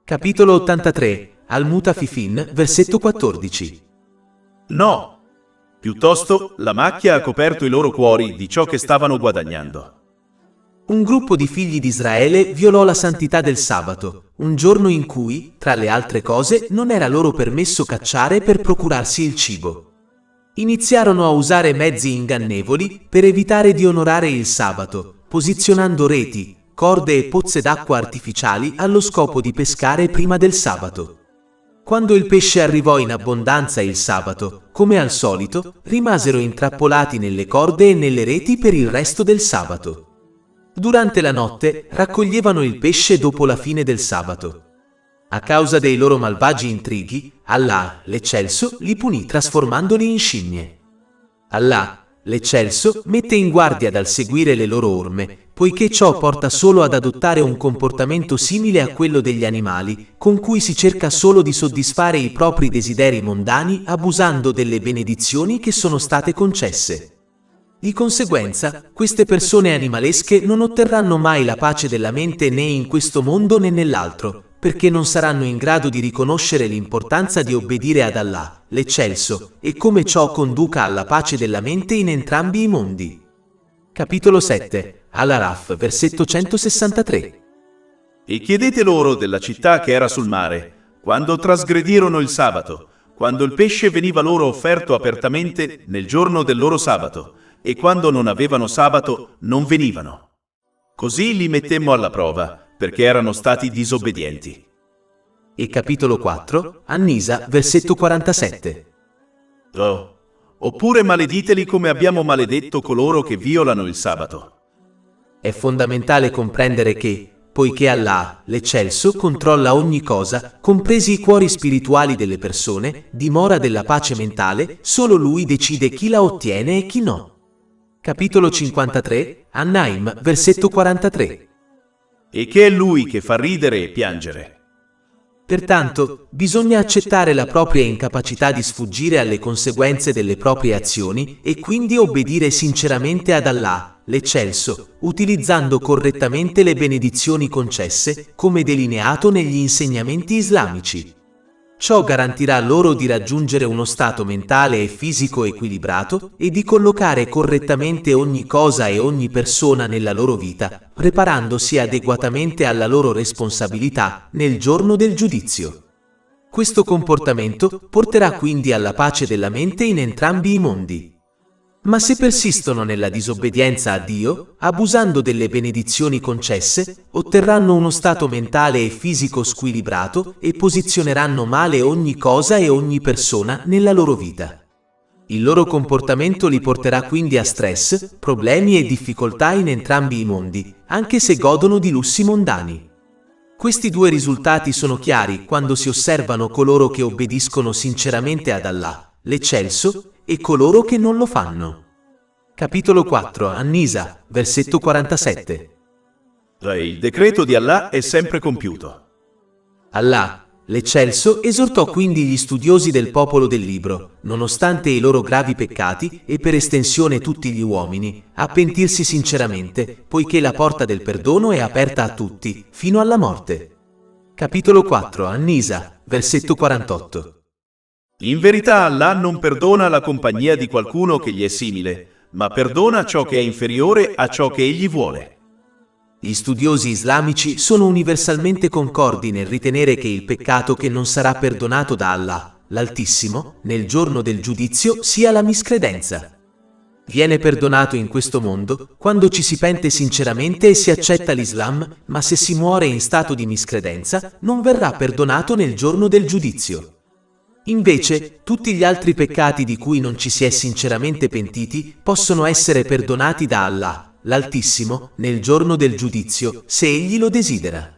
Capitolo 83 Al-Mutafifin, versetto 14. No! Piuttosto, la macchia ha coperto i loro cuori di ciò che stavano guadagnando. Un gruppo di figli di Israele violò la santità del sabato, un giorno in cui, tra le altre cose, non era loro permesso cacciare per procurarsi il cibo. Iniziarono a usare mezzi ingannevoli per evitare di onorare il sabato, posizionando reti, corde e pozze d'acqua artificiali allo scopo di pescare prima del sabato. Quando il pesce arrivò in abbondanza il sabato, come al solito, rimasero intrappolati nelle corde e nelle reti per il resto del sabato. Durante la notte raccoglievano il pesce dopo la fine del sabato. A causa dei loro malvagi intrighi, Allah, l'Eccelso, li punì trasformandoli in scimmie. Allah, l'Eccelso, mette in guardia dal seguire le loro orme, poiché ciò porta solo ad adottare un comportamento simile a quello degli animali, con cui si cerca solo di soddisfare i propri desideri mondani abusando delle benedizioni che sono state concesse. Di conseguenza, queste persone animalesche non otterranno mai la pace della mente né in questo mondo né nell'altro, perché non saranno in grado di riconoscere l'importanza di obbedire ad Allah, l'Eccelso, e come ciò conduca alla pace della mente in entrambi i mondi. Capitolo 7, Al-Araf, versetto 163. E chiedete loro della città che era sul mare, quando trasgredirono il sabato, quando il pesce veniva loro offerto apertamente nel giorno del loro sabato, e quando non avevano sabato non venivano. Così li mettemmo alla prova, perché erano stati disobbedienti. E capitolo 4, An-Nisa, versetto 47. Oppure malediteli come abbiamo maledetto coloro che violano il sabato. È fondamentale comprendere che, poiché Allah, l'Eccelso, controlla ogni cosa, compresi i cuori spirituali delle persone, dimora della pace mentale, solo Lui decide chi la ottiene e chi no. Capitolo 53, An-Naim, versetto 43. E che è Lui che fa ridere e piangere. Pertanto, bisogna accettare la propria incapacità di sfuggire alle conseguenze delle proprie azioni e quindi obbedire sinceramente ad Allah, l'Eccelso, utilizzando correttamente le benedizioni concesse, come delineato negli insegnamenti islamici. Ciò garantirà loro di raggiungere uno stato mentale e fisico equilibrato e di collocare correttamente ogni cosa e ogni persona nella loro vita, preparandosi adeguatamente alla loro responsabilità nel giorno del giudizio. Questo comportamento porterà quindi alla pace della mente in entrambi i mondi. Ma se persistono nella disobbedienza a Dio, abusando delle benedizioni concesse, otterranno uno stato mentale e fisico squilibrato e posizioneranno male ogni cosa e ogni persona nella loro vita. Il loro comportamento li porterà quindi a stress, problemi e difficoltà in entrambi i mondi, anche se godono di lussi mondani. Questi due risultati sono chiari quando si osservano coloro che obbediscono sinceramente ad Allah, l'Eccelso, e coloro che non lo fanno. Capitolo 4, An-Nisa, versetto 47. Il decreto di Allah è sempre compiuto. Allah, l'Eccelso, esortò quindi gli studiosi del popolo del libro, nonostante i loro gravi peccati e per estensione tutti gli uomini, a pentirsi sinceramente, poiché la porta del perdono è aperta a tutti, fino alla morte. Capitolo 4, An-Nisa, versetto 48. In verità Allah non perdona la compagnia di qualcuno che gli è simile, ma perdona ciò che è inferiore a ciò che egli vuole. Gli studiosi islamici sono universalmente concordi nel ritenere che il peccato che non sarà perdonato da Allah, l'Altissimo, nel giorno del giudizio sia la miscredenza. Viene perdonato in questo mondo quando ci si pente sinceramente e si accetta l'Islam, ma se si muore in stato di miscredenza non verrà perdonato nel giorno del giudizio. Invece, tutti gli altri peccati di cui non ci si è sinceramente pentiti possono essere perdonati da Allah, l'Altissimo, nel giorno del giudizio, se egli lo desidera.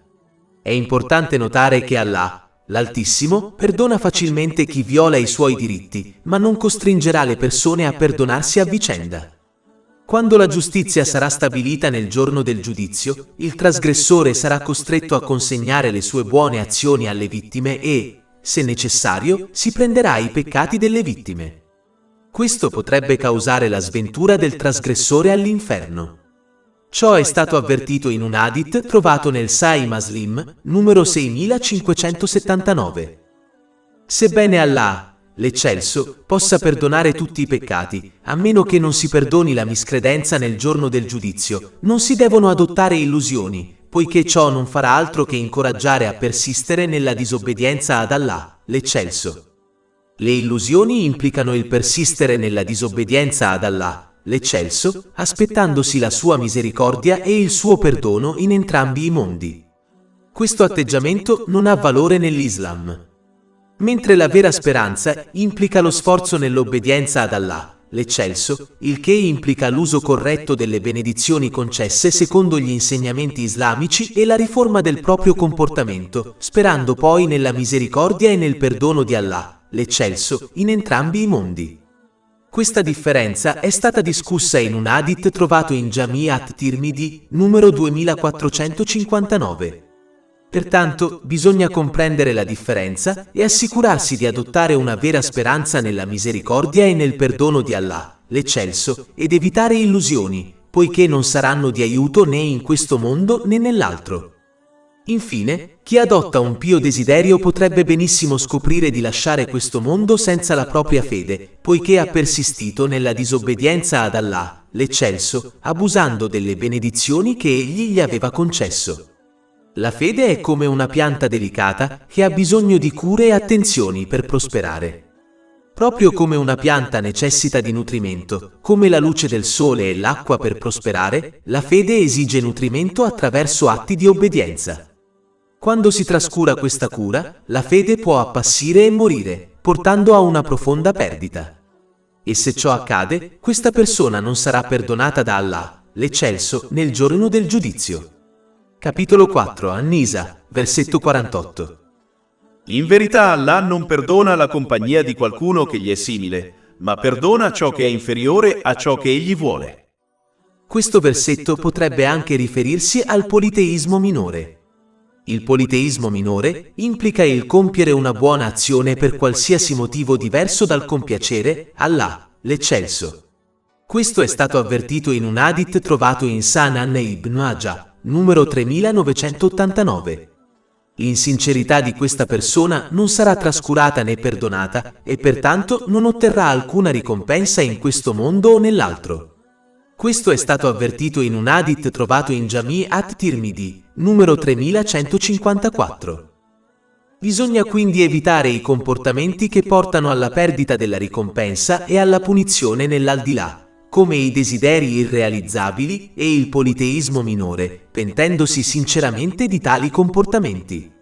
È importante notare che Allah, l'Altissimo, perdona facilmente chi viola i suoi diritti, ma non costringerà le persone a perdonarsi a vicenda. Quando la giustizia sarà stabilita nel giorno del giudizio, il trasgressore sarà costretto a consegnare le sue buone azioni alle vittime e, se necessario, si prenderà i peccati delle vittime. Questo potrebbe causare la sventura del trasgressore all'inferno. Ciò è stato avvertito in un hadith trovato nel Sahih Muslim, numero 6579. Sebbene Allah, l'Eccelso, possa perdonare tutti i peccati, a meno che non si perdoni la miscredenza nel giorno del giudizio, non si devono adottare illusioni, poiché ciò non farà altro che incoraggiare a persistere nella disobbedienza ad Allah, l'Eccelso. Le illusioni implicano il persistere nella disobbedienza ad Allah, l'Eccelso, aspettandosi la sua misericordia e il suo perdono in entrambi i mondi. Questo atteggiamento non ha valore nell'Islam. Mentre la vera speranza implica lo sforzo nell'obbedienza ad Allah, l'eccelso, il che implica l'uso corretto delle benedizioni concesse secondo gli insegnamenti islamici e la riforma del proprio comportamento, sperando poi nella misericordia e nel perdono di Allah, l'eccelso, in entrambi i mondi. Questa differenza è stata discussa in un hadith trovato in Jami' at-Tirmidhi, numero 2459. Pertanto, bisogna comprendere la differenza e assicurarsi di adottare una vera speranza nella misericordia e nel perdono di Allah, l'eccelso, ed evitare illusioni, poiché non saranno di aiuto né in questo mondo né nell'altro. Infine, chi adotta un pio desiderio potrebbe benissimo scoprire di lasciare questo mondo senza la propria fede, poiché ha persistito nella disobbedienza ad Allah, l'eccelso, abusando delle benedizioni che egli gli aveva concesso. La fede è come una pianta delicata che ha bisogno di cure e attenzioni per prosperare. Proprio come una pianta necessita di nutrimento, come la luce del sole e l'acqua per prosperare, la fede esige nutrimento attraverso atti di obbedienza. Quando si trascura questa cura, la fede può appassire e morire, portando a una profonda perdita. E se ciò accade, questa persona non sarà perdonata da Allah, l'eccelso, nel giorno del giudizio. Capitolo 4, An-Nisa, versetto 48. In verità Allah non perdona la compagnia di qualcuno che gli è simile, ma perdona ciò che è inferiore a ciò che egli vuole. Questo versetto potrebbe anche riferirsi al politeismo minore. Il politeismo minore implica il compiere una buona azione per qualsiasi motivo diverso dal compiacere Allah, l'eccelso. Questo è stato avvertito in un hadith trovato in Sunan Ibn Majah, numero 3989. L'insincerità di questa persona non sarà trascurata né perdonata e pertanto non otterrà alcuna ricompensa in questo mondo o nell'altro. Questo è stato avvertito in un hadith trovato in Jami' at-Tirmidhi, numero 3154. Bisogna quindi evitare i comportamenti che portano alla perdita della ricompensa e alla punizione nell'aldilà, come i desideri irrealizzabili e il politeismo minore, pentendosi sinceramente di tali comportamenti.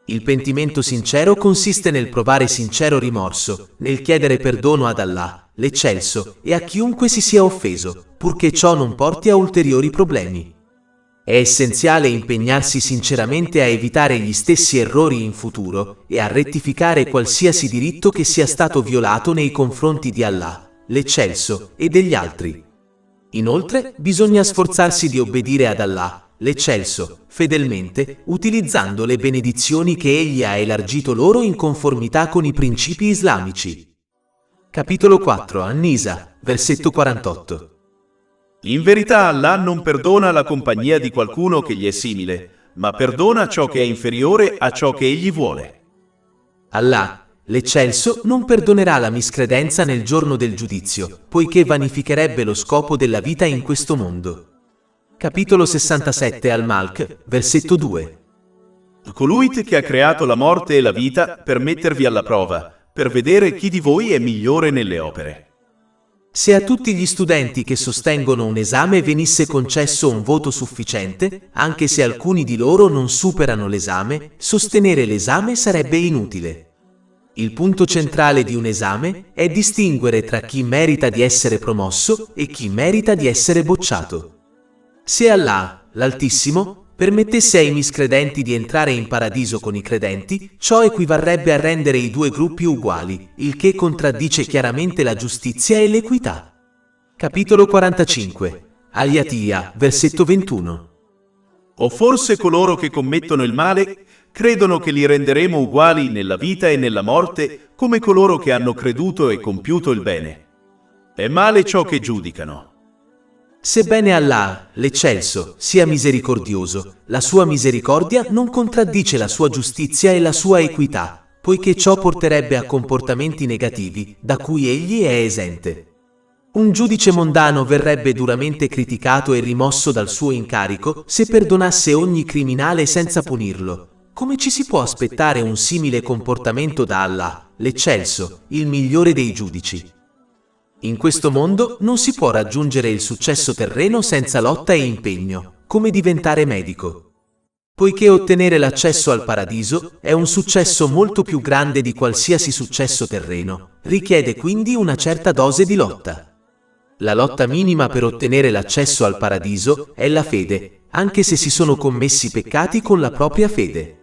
Il pentimento sincero consiste nel provare sincero rimorso, nel chiedere perdono ad Allah, l'eccelso, e a chiunque si sia offeso, purché ciò non porti a ulteriori problemi. È essenziale impegnarsi sinceramente a evitare gli stessi errori in futuro e a rettificare qualsiasi diritto che sia stato violato nei confronti di Allah, l'eccelso, e degli altri. Inoltre, bisogna sforzarsi di obbedire ad Allah, l'eccelso, fedelmente, utilizzando le benedizioni che egli ha elargito loro in conformità con i principi islamici. Capitolo 4, An-Nisa, versetto 48. In verità Allah non perdona la compagnia di qualcuno che gli è simile, ma perdona ciò che è inferiore a ciò che egli vuole. Allah, l'eccelso, non perdonerà la miscredenza nel giorno del giudizio, poiché vanificherebbe lo scopo della vita in questo mondo. Capitolo 67 Al-Malk, versetto 2. Colui che ha creato la morte e la vita per mettervi alla prova, per vedere chi di voi è migliore nelle opere. Se a tutti gli studenti che sostengono un esame venisse concesso un voto sufficiente, anche se alcuni di loro non superano l'esame, sostenere l'esame sarebbe inutile. Il punto centrale di un esame è distinguere tra chi merita di essere promosso e chi merita di essere bocciato. Se Allah, l'Altissimo, permettesse ai miscredenti di entrare in paradiso con i credenti, ciò equivarrebbe a rendere i due gruppi uguali, il che contraddice chiaramente la giustizia e l'equità. Capitolo 45. Al-Yatiyah, versetto 21. O forse coloro che commettono il male credono che li renderemo uguali nella vita e nella morte come coloro che hanno creduto e compiuto il bene. È male ciò che giudicano. Sebbene Allah, l'eccelso, sia misericordioso, la sua misericordia non contraddice la sua giustizia e la sua equità, poiché ciò porterebbe a comportamenti negativi, da cui egli è esente. Un giudice mondano verrebbe duramente criticato e rimosso dal suo incarico se perdonasse ogni criminale senza punirlo. Come ci si può aspettare un simile comportamento da Allah, l'eccelso, il migliore dei giudici? In questo mondo non si può raggiungere il successo terreno senza lotta e impegno, come diventare medico. Poiché ottenere l'accesso al paradiso è un successo molto più grande di qualsiasi successo terreno, richiede quindi una certa dose di lotta. La lotta minima per ottenere l'accesso al paradiso è la fede, anche se si sono commessi peccati con la propria fede.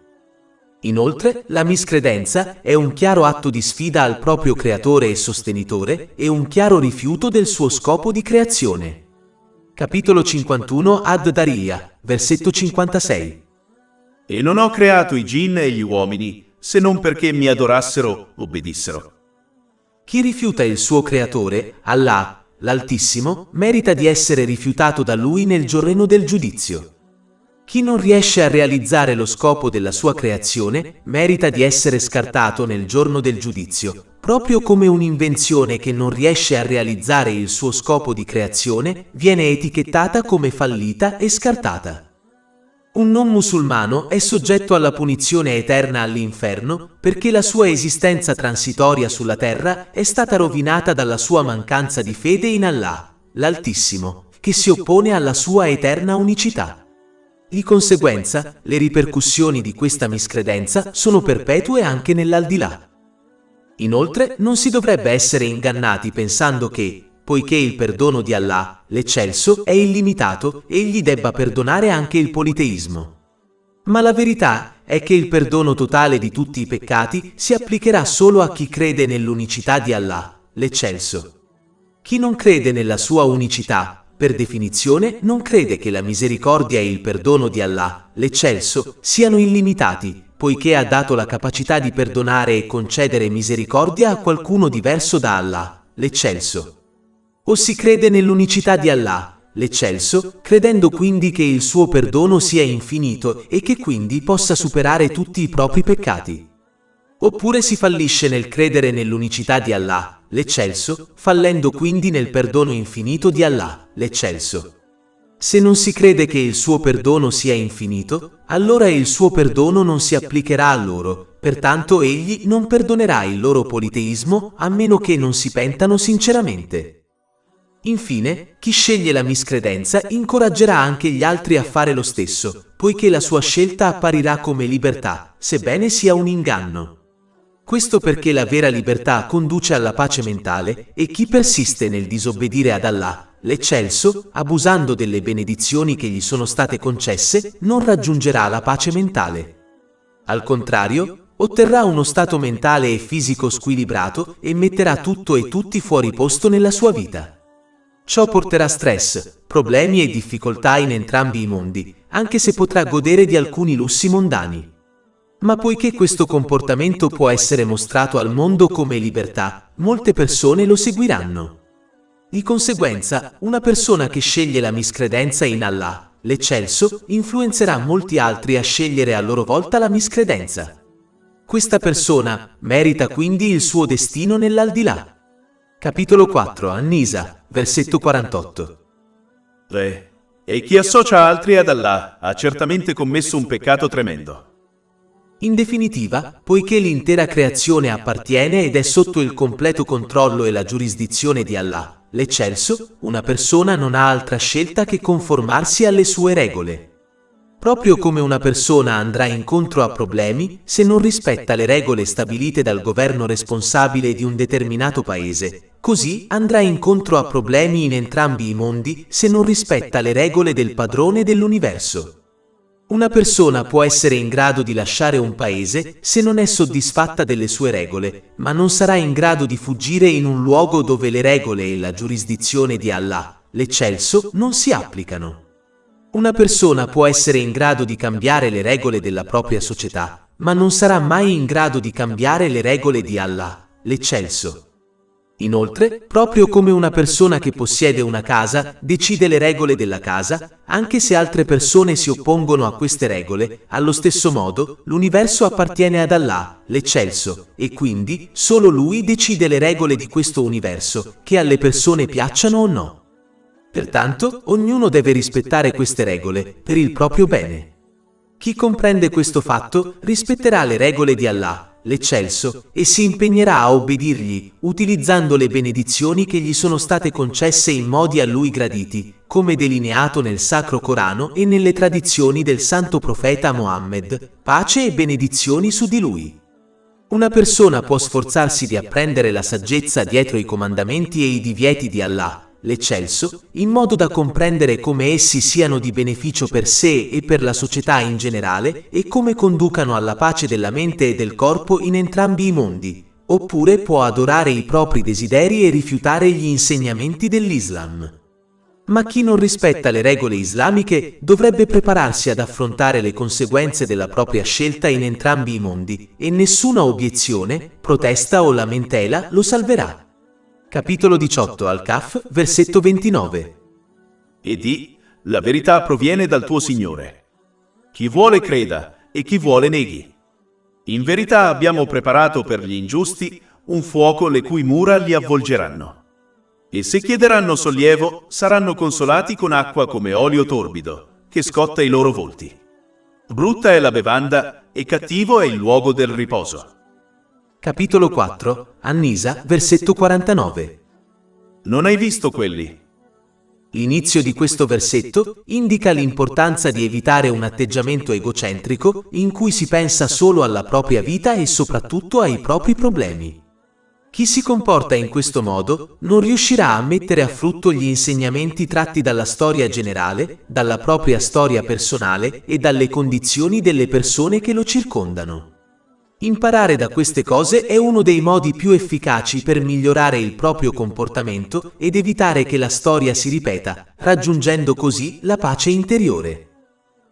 Inoltre, la miscredenza è un chiaro atto di sfida al proprio creatore e sostenitore e un chiaro rifiuto del suo scopo di creazione. Capitolo 51 Ad-Dariyah, versetto 56. E non ho creato i gin e gli uomini, se non perché mi adorassero, obbedissero. Chi rifiuta il suo creatore, Allah, l'Altissimo, merita di essere rifiutato da Lui nel giorno del giudizio. Chi non riesce a realizzare lo scopo della sua creazione, merita di essere scartato nel giorno del giudizio, proprio come un'invenzione che non riesce a realizzare il suo scopo di creazione viene etichettata come fallita e scartata. Un non musulmano è soggetto alla punizione eterna all'inferno perché la sua esistenza transitoria sulla terra è stata rovinata dalla sua mancanza di fede in Allah, l'Altissimo, che si oppone alla sua eterna unicità. Di conseguenza, le ripercussioni di questa miscredenza sono perpetue anche nell'aldilà. Inoltre, non si dovrebbe essere ingannati pensando che, poiché il perdono di Allah, l'Eccelso, è illimitato, egli debba perdonare anche il politeismo. Ma la verità è che il perdono totale di tutti i peccati si applicherà solo a chi crede nell'unicità di Allah, l'Eccelso. Chi non crede nella sua unicità, per definizione, non crede che la misericordia e il perdono di Allah, l'Eccelso, siano illimitati, poiché ha dato la capacità di perdonare e concedere misericordia a qualcuno diverso da Allah, l'Eccelso. O si crede nell'unicità di Allah, l'Eccelso, credendo quindi che il suo perdono sia infinito e che quindi possa superare tutti i propri peccati. Oppure si fallisce nel credere nell'unicità di Allah, l'Eccelso, fallendo quindi nel perdono infinito di Allah, l'Eccelso. Se non si crede che il suo perdono sia infinito, allora il suo perdono non si applicherà a loro, pertanto egli non perdonerà il loro politeismo a meno che non si pentano sinceramente. Infine, chi sceglie la miscredenza incoraggerà anche gli altri a fare lo stesso, poiché la sua scelta apparirà come libertà, sebbene sia un inganno. Questo perché la vera libertà conduce alla pace mentale e chi persiste nel disobbedire ad Allah, l'Eccelso, abusando delle benedizioni che gli sono state concesse, non raggiungerà la pace mentale. Al contrario, otterrà uno stato mentale e fisico squilibrato e metterà tutto e tutti fuori posto nella sua vita. Ciò porterà stress, problemi e difficoltà in entrambi i mondi, anche se potrà godere di alcuni lussi mondani. Ma poiché questo comportamento può essere mostrato al mondo come libertà, molte persone lo seguiranno. Di conseguenza, una persona che sceglie la miscredenza in Allah, l'Eccelso, influenzerà molti altri a scegliere a loro volta la miscredenza. Questa persona merita quindi il suo destino nell'aldilà. Capitolo 4 An-Nisa, versetto 48. E chi associa altri ad Allah ha certamente commesso un peccato tremendo. In definitiva, poiché l'intera creazione appartiene ed è sotto il completo controllo e la giurisdizione di Allah, l'Eccelso, una persona non ha altra scelta che conformarsi alle sue regole. Proprio come una persona andrà incontro a problemi se non rispetta le regole stabilite dal governo responsabile di un determinato paese, così andrà incontro a problemi in entrambi i mondi se non rispetta le regole del padrone dell'universo. Una persona può essere in grado di lasciare un paese se non è soddisfatta delle sue regole, ma non sarà in grado di fuggire in un luogo dove le regole e la giurisdizione di Allah, l'Eccelso, non si applicano. Una persona può essere in grado di cambiare le regole della propria società, ma non sarà mai in grado di cambiare le regole di Allah, l'Eccelso. Inoltre, proprio come una persona che possiede una casa decide le regole della casa, anche se altre persone si oppongono a queste regole, allo stesso modo l'universo appartiene ad Allah, l'Eccelso, e quindi solo Lui decide le regole di questo universo, che alle persone piacciono o no. Pertanto, ognuno deve rispettare queste regole per il proprio bene. Chi comprende questo fatto rispetterà le regole di Allah, l'Eccelso, e si impegnerà a obbedirgli, utilizzando le benedizioni che gli sono state concesse in modi a lui graditi, come delineato nel Sacro Corano e nelle tradizioni del Santo Profeta Mohammed, pace e benedizioni su di lui. Una persona può sforzarsi di apprendere la saggezza dietro i comandamenti e i divieti di Allah, l'eccelso, in modo da comprendere come essi siano di beneficio per sé e per la società in generale e come conducano alla pace della mente e del corpo in entrambi i mondi, oppure può adorare i propri desideri e rifiutare gli insegnamenti dell'Islam. Ma chi non rispetta le regole islamiche dovrebbe prepararsi ad affrontare le conseguenze della propria scelta in entrambi i mondi, e nessuna obiezione, protesta o lamentela lo salverà. Capitolo 18 Al-Kahf, versetto 29. E di, la verità proviene dal tuo Signore. Chi vuole creda e chi vuole neghi. In verità abbiamo preparato per gli ingiusti un fuoco le cui mura li avvolgeranno. E se chiederanno sollievo, saranno consolati con acqua come olio torbido, che scotta i loro volti. Brutta è la bevanda e cattivo è il luogo del riposo. Capitolo 4 An-Nisa, versetto 49. Non hai visto quelli? L'inizio di questo versetto indica l'importanza di evitare un atteggiamento egocentrico in cui si pensa solo alla propria vita e soprattutto ai propri problemi. Chi si comporta in questo modo non riuscirà a mettere a frutto gli insegnamenti tratti dalla storia generale, dalla propria storia personale e dalle condizioni delle persone che lo circondano. Imparare da queste cose è uno dei modi più efficaci per migliorare il proprio comportamento ed evitare che la storia si ripeta, raggiungendo così la pace interiore.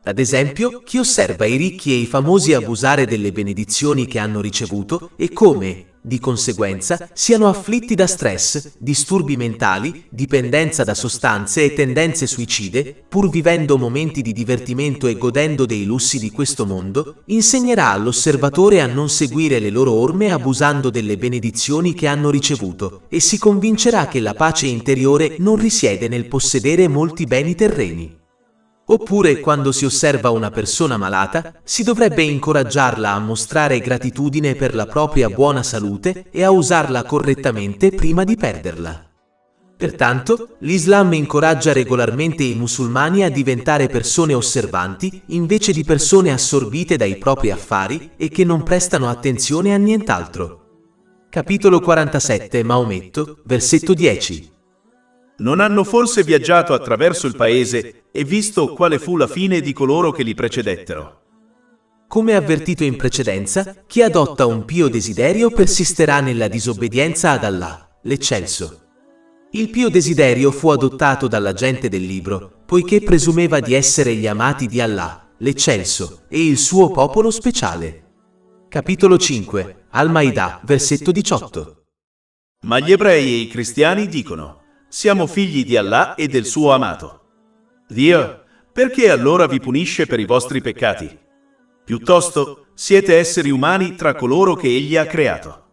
Ad esempio, chi osserva i ricchi e i famosi abusare delle benedizioni che hanno ricevuto e come, di conseguenza, siano afflitti da stress, disturbi mentali, dipendenza da sostanze e tendenze suicide, pur vivendo momenti di divertimento e godendo dei lussi di questo mondo, insegnerà all'osservatore a non seguire le loro orme abusando delle benedizioni che hanno ricevuto e si convincerà che la pace interiore non risiede nel possedere molti beni terreni. Oppure, quando si osserva una persona malata, si dovrebbe incoraggiarla a mostrare gratitudine per la propria buona salute e a usarla correttamente prima di perderla. Pertanto, l'Islam incoraggia regolarmente i musulmani a diventare persone osservanti invece di persone assorbite dai propri affari e che non prestano attenzione a nient'altro. Capitolo 47 Maometto, versetto 10. Non hanno forse viaggiato attraverso il paese e visto quale fu la fine di coloro che li precedettero? Come avvertito in precedenza, chi adotta un pio desiderio persisterà nella disobbedienza ad Allah, l'eccelso. Il pio desiderio fu adottato dalla gente del libro, poiché presumeva di essere gli amati di Allah, l'eccelso, e il suo popolo speciale. Capitolo 5 Al-Maidah, versetto 18. Ma gli ebrei e i cristiani dicono: siamo figli di Allah e del suo amato. Dio, perché allora vi punisce per i vostri peccati? Piuttosto, siete esseri umani tra coloro che Egli ha creato.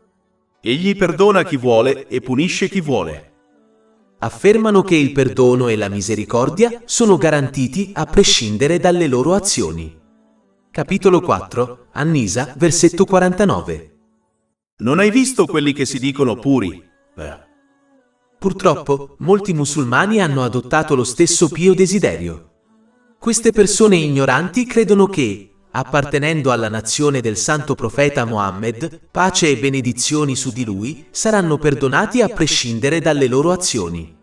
Egli perdona chi vuole e punisce chi vuole. Affermano che il perdono e la misericordia sono garantiti a prescindere dalle loro azioni. Capitolo 4 An-Nisa, versetto 49. Non hai visto quelli che si dicono puri? Purtroppo, molti musulmani hanno adottato lo stesso pio desiderio. Queste persone ignoranti credono che, appartenendo alla nazione del santo profeta Mohammed, pace e benedizioni su di lui, saranno perdonati a prescindere dalle loro azioni.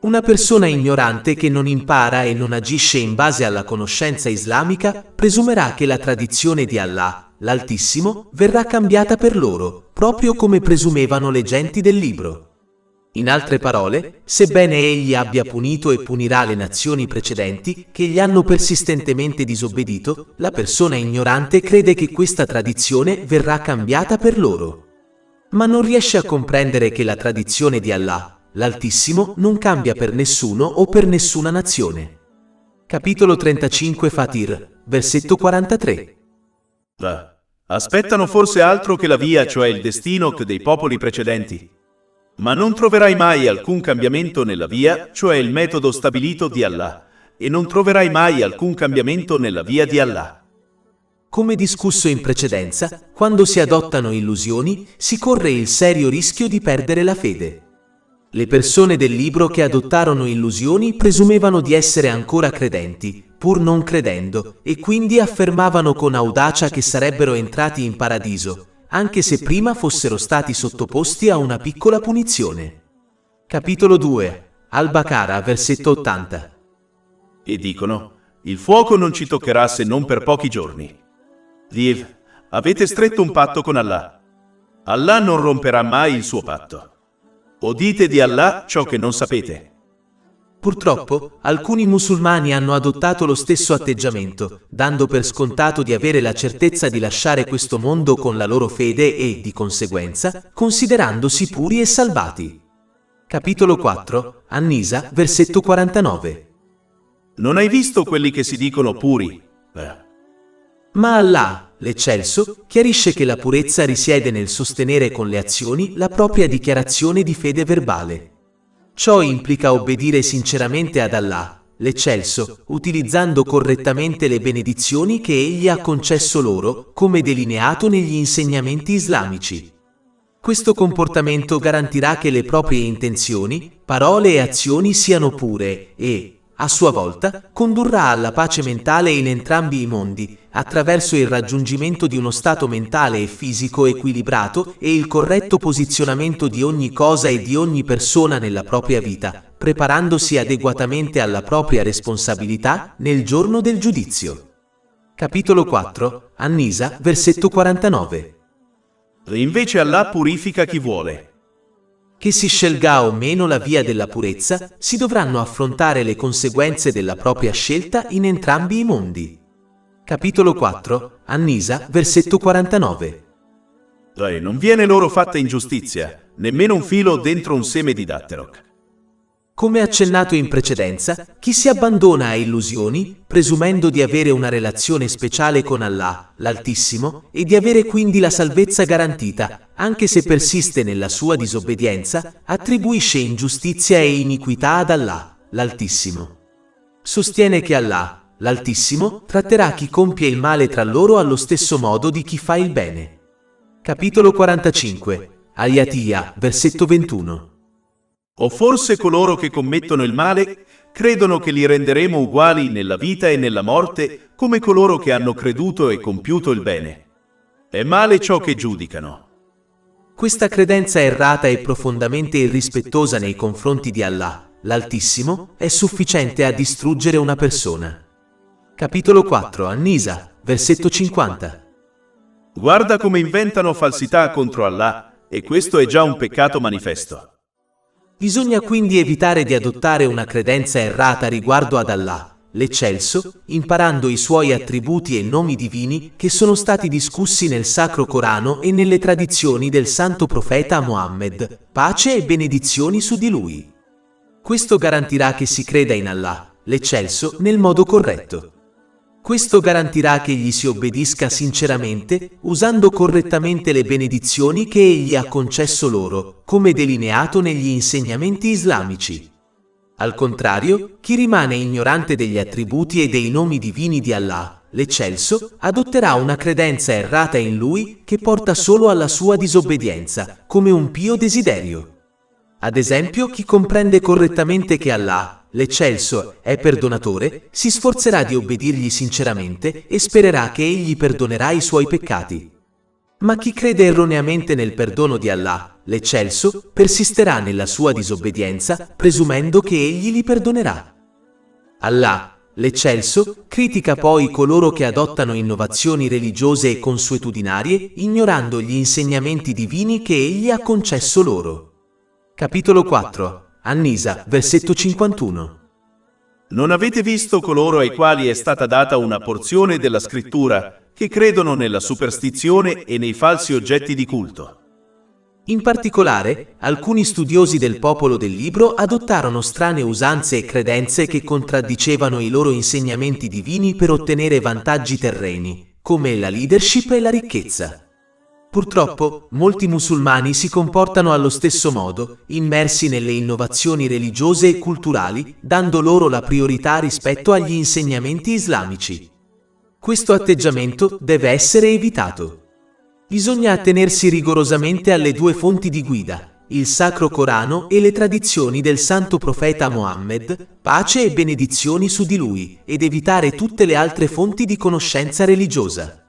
Una persona ignorante che non impara e non agisce in base alla conoscenza islamica presumerà che la tradizione di Allah, l'Altissimo, verrà cambiata per loro, proprio come presumevano le genti del libro. In altre parole, sebbene egli abbia punito e punirà le nazioni precedenti che gli hanno persistentemente disobbedito, la persona ignorante crede che questa tradizione verrà cambiata per loro. Ma non riesce a comprendere che la tradizione di Allah, l'Altissimo, non cambia per nessuno o per nessuna nazione. Capitolo 35 Fatir, versetto 43. Aspettano forse altro che la via, cioè il destino dei popoli precedenti. Ma non troverai mai alcun cambiamento nella via, cioè il metodo stabilito di Allah, e non troverai mai alcun cambiamento nella via di Allah. Come discusso in precedenza, quando si adottano illusioni, si corre il serio rischio di perdere la fede. Le persone del libro che adottarono illusioni presumevano di essere ancora credenti, pur non credendo, e quindi affermavano con audacia che sarebbero entrati in paradiso, anche se prima fossero stati sottoposti a una piccola punizione. Capitolo 2 Al-Baqarah, versetto 80. E dicono: il fuoco non ci toccherà se non per pochi giorni. Avete stretto un patto con Allah. Allah non romperà mai il suo patto. O dite di Allah ciò che non sapete. Purtroppo, alcuni musulmani hanno adottato lo stesso atteggiamento, dando per scontato di avere la certezza di lasciare questo mondo con la loro fede e, di conseguenza, considerandosi puri e salvati. Capitolo 4, An-Nisa, versetto 49. Non hai visto quelli che si dicono puri? Ma Allah, l'Eccelso, chiarisce che la purezza risiede nel sostenere con le azioni la propria dichiarazione di fede verbale. Ciò implica obbedire sinceramente ad Allah, l'Eccelso, utilizzando correttamente le benedizioni che Egli ha concesso loro, come delineato negli insegnamenti islamici. Questo comportamento garantirà che le proprie intenzioni, parole e azioni siano pure e, a sua volta, condurrà alla pace mentale in entrambi i mondi, attraverso il raggiungimento di uno stato mentale e fisico equilibrato e il corretto posizionamento di ogni cosa e di ogni persona nella propria vita, preparandosi adeguatamente alla propria responsabilità nel giorno del giudizio. Capitolo 4, An-Nisa, versetto 49. Invece Allah purifica chi vuole. Che si scelga o meno la via della purezza, si dovranno affrontare le conseguenze della propria scelta in entrambi i mondi. Capitolo 4, An-Nisa, versetto 49. Non viene loro fatta ingiustizia, nemmeno un filo dentro un seme di dattero. Come accennato in precedenza, chi si abbandona a illusioni, presumendo di avere una relazione speciale con Allah, l'Altissimo, e di avere quindi la salvezza garantita, anche se persiste nella sua disobbedienza, attribuisce ingiustizia e iniquità ad Allah, l'Altissimo. Sostiene che Allah, l'Altissimo, tratterà chi compie il male tra loro allo stesso modo di chi fa il bene. Capitolo 45, Ayatiyah, versetto 21. O forse coloro che commettono il male credono che li renderemo uguali nella vita e nella morte come coloro che hanno creduto e compiuto il bene. È male ciò che giudicano. Questa credenza errata e profondamente irrispettosa nei confronti di Allah, l'Altissimo, è sufficiente a distruggere una persona. Capitolo 4, An-Nisa, versetto 50. Guarda come inventano falsità contro Allah, e questo è già un peccato manifesto. Bisogna quindi evitare di adottare una credenza errata riguardo ad Allah, l'Eccelso, imparando i suoi attributi e nomi divini che sono stati discussi nel Sacro Corano e nelle tradizioni del Santo Profeta Muhammad, pace e benedizioni su di lui. Questo garantirà che si creda in Allah, l'Eccelso, nel modo corretto. Questo garantirà che gli si obbedisca sinceramente, usando correttamente le benedizioni che Egli ha concesso loro, come delineato negli insegnamenti islamici. Al contrario, chi rimane ignorante degli attributi e dei nomi divini di Allah, l'Eccelso, adotterà una credenza errata in Lui che porta solo alla sua disobbedienza, come un pio desiderio. Ad esempio, chi comprende correttamente che Allah, l'Eccelso, è perdonatore, si sforzerà di obbedirgli sinceramente e spererà che Egli perdonerà i suoi peccati. Ma chi crede erroneamente nel perdono di Allah, l'Eccelso, persisterà nella sua disobbedienza, presumendo che Egli li perdonerà. Allah, l'Eccelso, critica poi coloro che adottano innovazioni religiose e consuetudinarie, ignorando gli insegnamenti divini che Egli ha concesso loro. Capitolo 4, An-Nisa, versetto 51. Non avete visto coloro ai quali è stata data una porzione della scrittura che credono nella superstizione e nei falsi oggetti di culto? In particolare, alcuni studiosi del popolo del libro adottarono strane usanze e credenze che contraddicevano i loro insegnamenti divini per ottenere vantaggi terreni, come la leadership e la ricchezza. Purtroppo, molti musulmani si comportano allo stesso modo, immersi nelle innovazioni religiose e culturali, dando loro la priorità rispetto agli insegnamenti islamici. Questo atteggiamento deve essere evitato. Bisogna attenersi rigorosamente alle due fonti di guida, il Sacro Corano e le tradizioni del Santo Profeta Muhammad, pace e benedizioni su di lui, ed evitare tutte le altre fonti di conoscenza religiosa.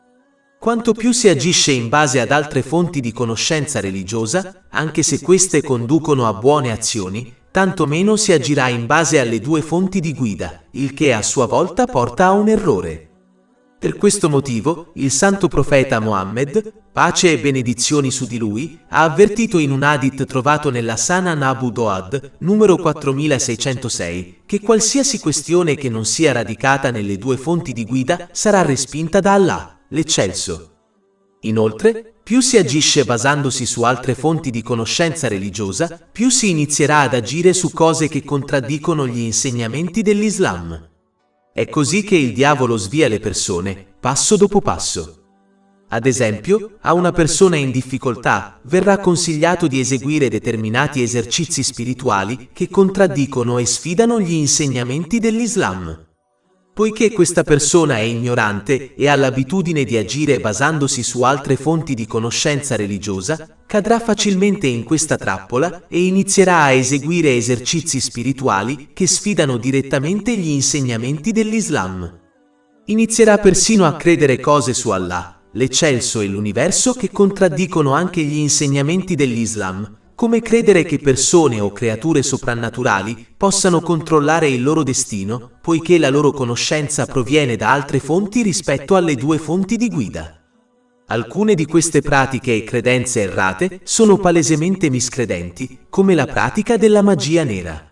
Quanto più si agisce in base ad altre fonti di conoscenza religiosa, anche se queste conducono a buone azioni, tanto meno si agirà in base alle due fonti di guida, il che a sua volta porta a un errore. Per questo motivo, il santo profeta Mohammed, pace e benedizioni su di lui, ha avvertito in un hadith trovato nella Sanan Abu Doad, numero 4606, che qualsiasi questione che non sia radicata nelle due fonti di guida sarà respinta da Allah, l'Eccelso. Inoltre, più si agisce basandosi su altre fonti di conoscenza religiosa, più si inizierà ad agire su cose che contraddicono gli insegnamenti dell'Islam. È così che il diavolo svia le persone, passo dopo passo. Ad esempio, a una persona in difficoltà verrà consigliato di eseguire determinati esercizi spirituali che contraddicono e sfidano gli insegnamenti dell'Islam. Poiché questa persona è ignorante e ha l'abitudine di agire basandosi su altre fonti di conoscenza religiosa, cadrà facilmente in questa trappola e inizierà a eseguire esercizi spirituali che sfidano direttamente gli insegnamenti dell'Islam. Inizierà persino a credere cose su Allah, l'Eccelso e l'universo che contraddicono anche gli insegnamenti dell'Islam, come credere che persone o creature soprannaturali possano controllare il loro destino, poiché la loro conoscenza proviene da altre fonti rispetto alle due fonti di guida. Alcune di queste pratiche e credenze errate sono palesemente miscredenti, come la pratica della magia nera.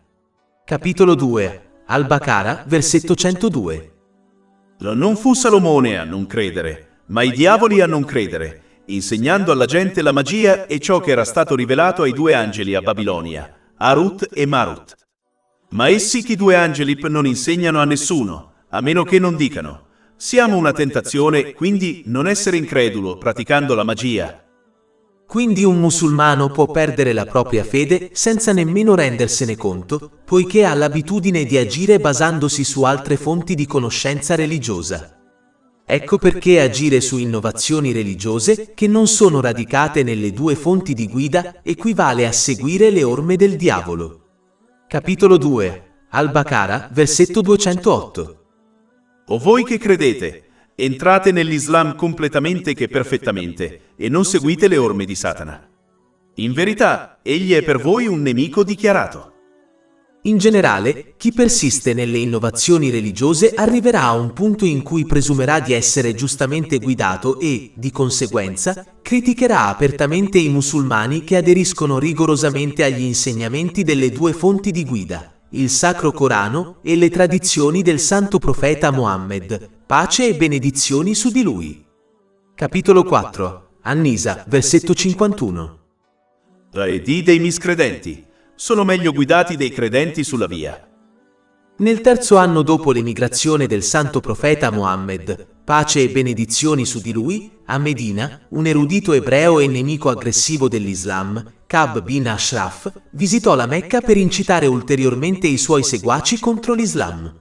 Capitolo 2. Al-Baqara, versetto 102. Non fu Salomone a non credere, ma i diavoli a non credere, insegnando alla gente la magia e ciò che era stato rivelato ai due angeli a Babilonia, Harut e Marut. Ma essi che due angeli non insegnano a nessuno, a meno che non dicano: siamo una tentazione, quindi non essere incredulo praticando la magia. Quindi un musulmano può perdere la propria fede senza nemmeno rendersene conto, poiché ha l'abitudine di agire basandosi su altre fonti di conoscenza religiosa. Ecco perché agire su innovazioni religiose che non sono radicate nelle due fonti di guida equivale a seguire le orme del diavolo. Capitolo 2. Al-Baqara, versetto 208. O voi che credete, entrate nell'Islam completamente che perfettamente, e non seguite le orme di Satana. In verità, egli è per voi un nemico dichiarato. In generale, chi persiste nelle innovazioni religiose arriverà a un punto in cui presumerà di essere giustamente guidato e, di conseguenza, criticherà apertamente i musulmani che aderiscono rigorosamente agli insegnamenti delle due fonti di guida, il Sacro Corano e le tradizioni del santo profeta Mohammed, pace e benedizioni su di lui. Capitolo 4. An-Nisa, versetto 51. E di dei miscredenti. Sono meglio guidati dei credenti sulla via. Nel terzo anno dopo l'emigrazione del santo profeta Mohammed, pace e benedizioni su di lui, a Medina, un erudito ebreo e nemico aggressivo dell'Islam, Ka'b bin Ashraf, visitò la Mecca per incitare ulteriormente i suoi seguaci contro l'Islam.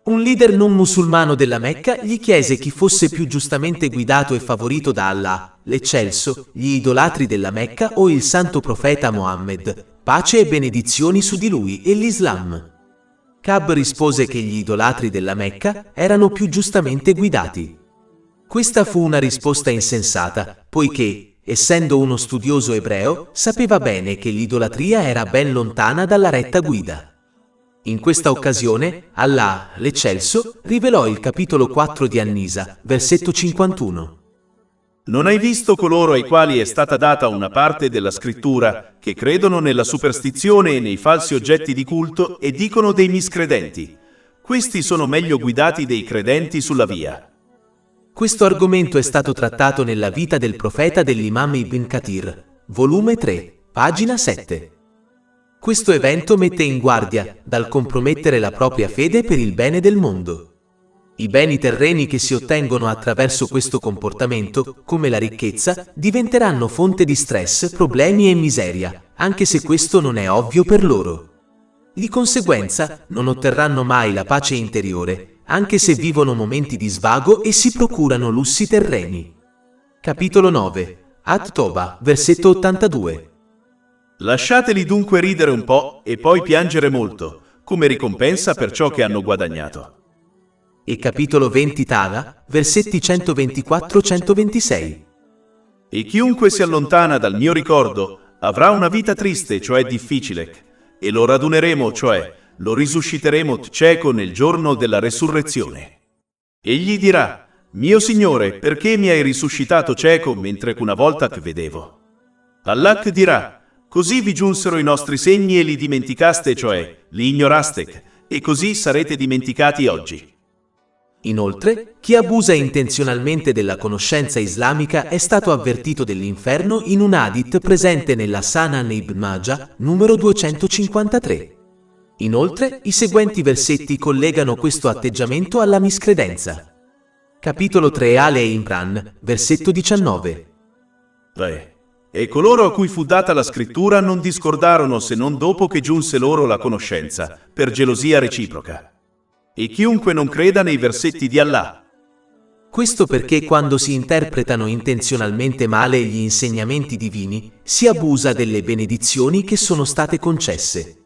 Un leader non musulmano della Mecca gli chiese chi fosse più giustamente guidato e favorito da Allah, l'Eccelso, gli idolatri della Mecca o il santo profeta Mohammed, pace e benedizioni su di lui e l'Islam. Ka'b rispose che gli idolatri della Mecca erano più giustamente guidati. Questa fu una risposta insensata, poiché, essendo uno studioso ebreo, sapeva bene che l'idolatria era ben lontana dalla retta guida. In questa occasione, Allah, l'Eccelso, rivelò il capitolo 4 di An-Nisa, versetto 51. Non hai visto coloro ai quali è stata data una parte della scrittura, che credono nella superstizione e nei falsi oggetti di culto e dicono dei miscredenti. Questi sono meglio guidati dei credenti sulla via. Questo argomento è stato trattato nella vita del profeta dell'Imam Ibn Kathir, volume 3, pagina 7. Questo evento mette in guardia dal compromettere la propria fede per il bene del mondo. I beni terreni che si ottengono attraverso questo comportamento, come la ricchezza, diventeranno fonte di stress, problemi e miseria, anche se questo non è ovvio per loro. Di conseguenza, non otterranno mai la pace interiore, anche se vivono momenti di svago e si procurano lussi terreni. Capitolo 9. At-Toba, versetto 82. Lasciateli dunque ridere un po' e poi piangere molto, come ricompensa per ciò che hanno guadagnato. E capitolo 20 Tala, versetti 124-126. E chiunque si allontana dal mio ricordo avrà una vita triste, cioè difficile, e lo raduneremo, cioè lo risusciteremo cieco nel giorno della resurrezione. Egli dirà: mio Signore, perché mi hai risuscitato cieco mentre una volta che vedevo? Allah dirà: così vi giunsero i nostri segni e li dimenticaste, cioè li ignoraste, e così sarete dimenticati oggi. Inoltre, chi abusa intenzionalmente della conoscenza islamica è stato avvertito dell'inferno in un hadith presente nella Sunan Ibn Majah, numero 253. Inoltre, i seguenti versetti collegano questo atteggiamento alla miscredenza. Capitolo 3 Ale Imran, versetto 19. E coloro a cui fu data la scrittura non discordarono se non dopo che giunse loro la conoscenza, per gelosia reciproca. E chiunque non creda nei versetti di Allah. Questo perché quando si interpretano intenzionalmente male gli insegnamenti divini, si abusa delle benedizioni che sono state concesse.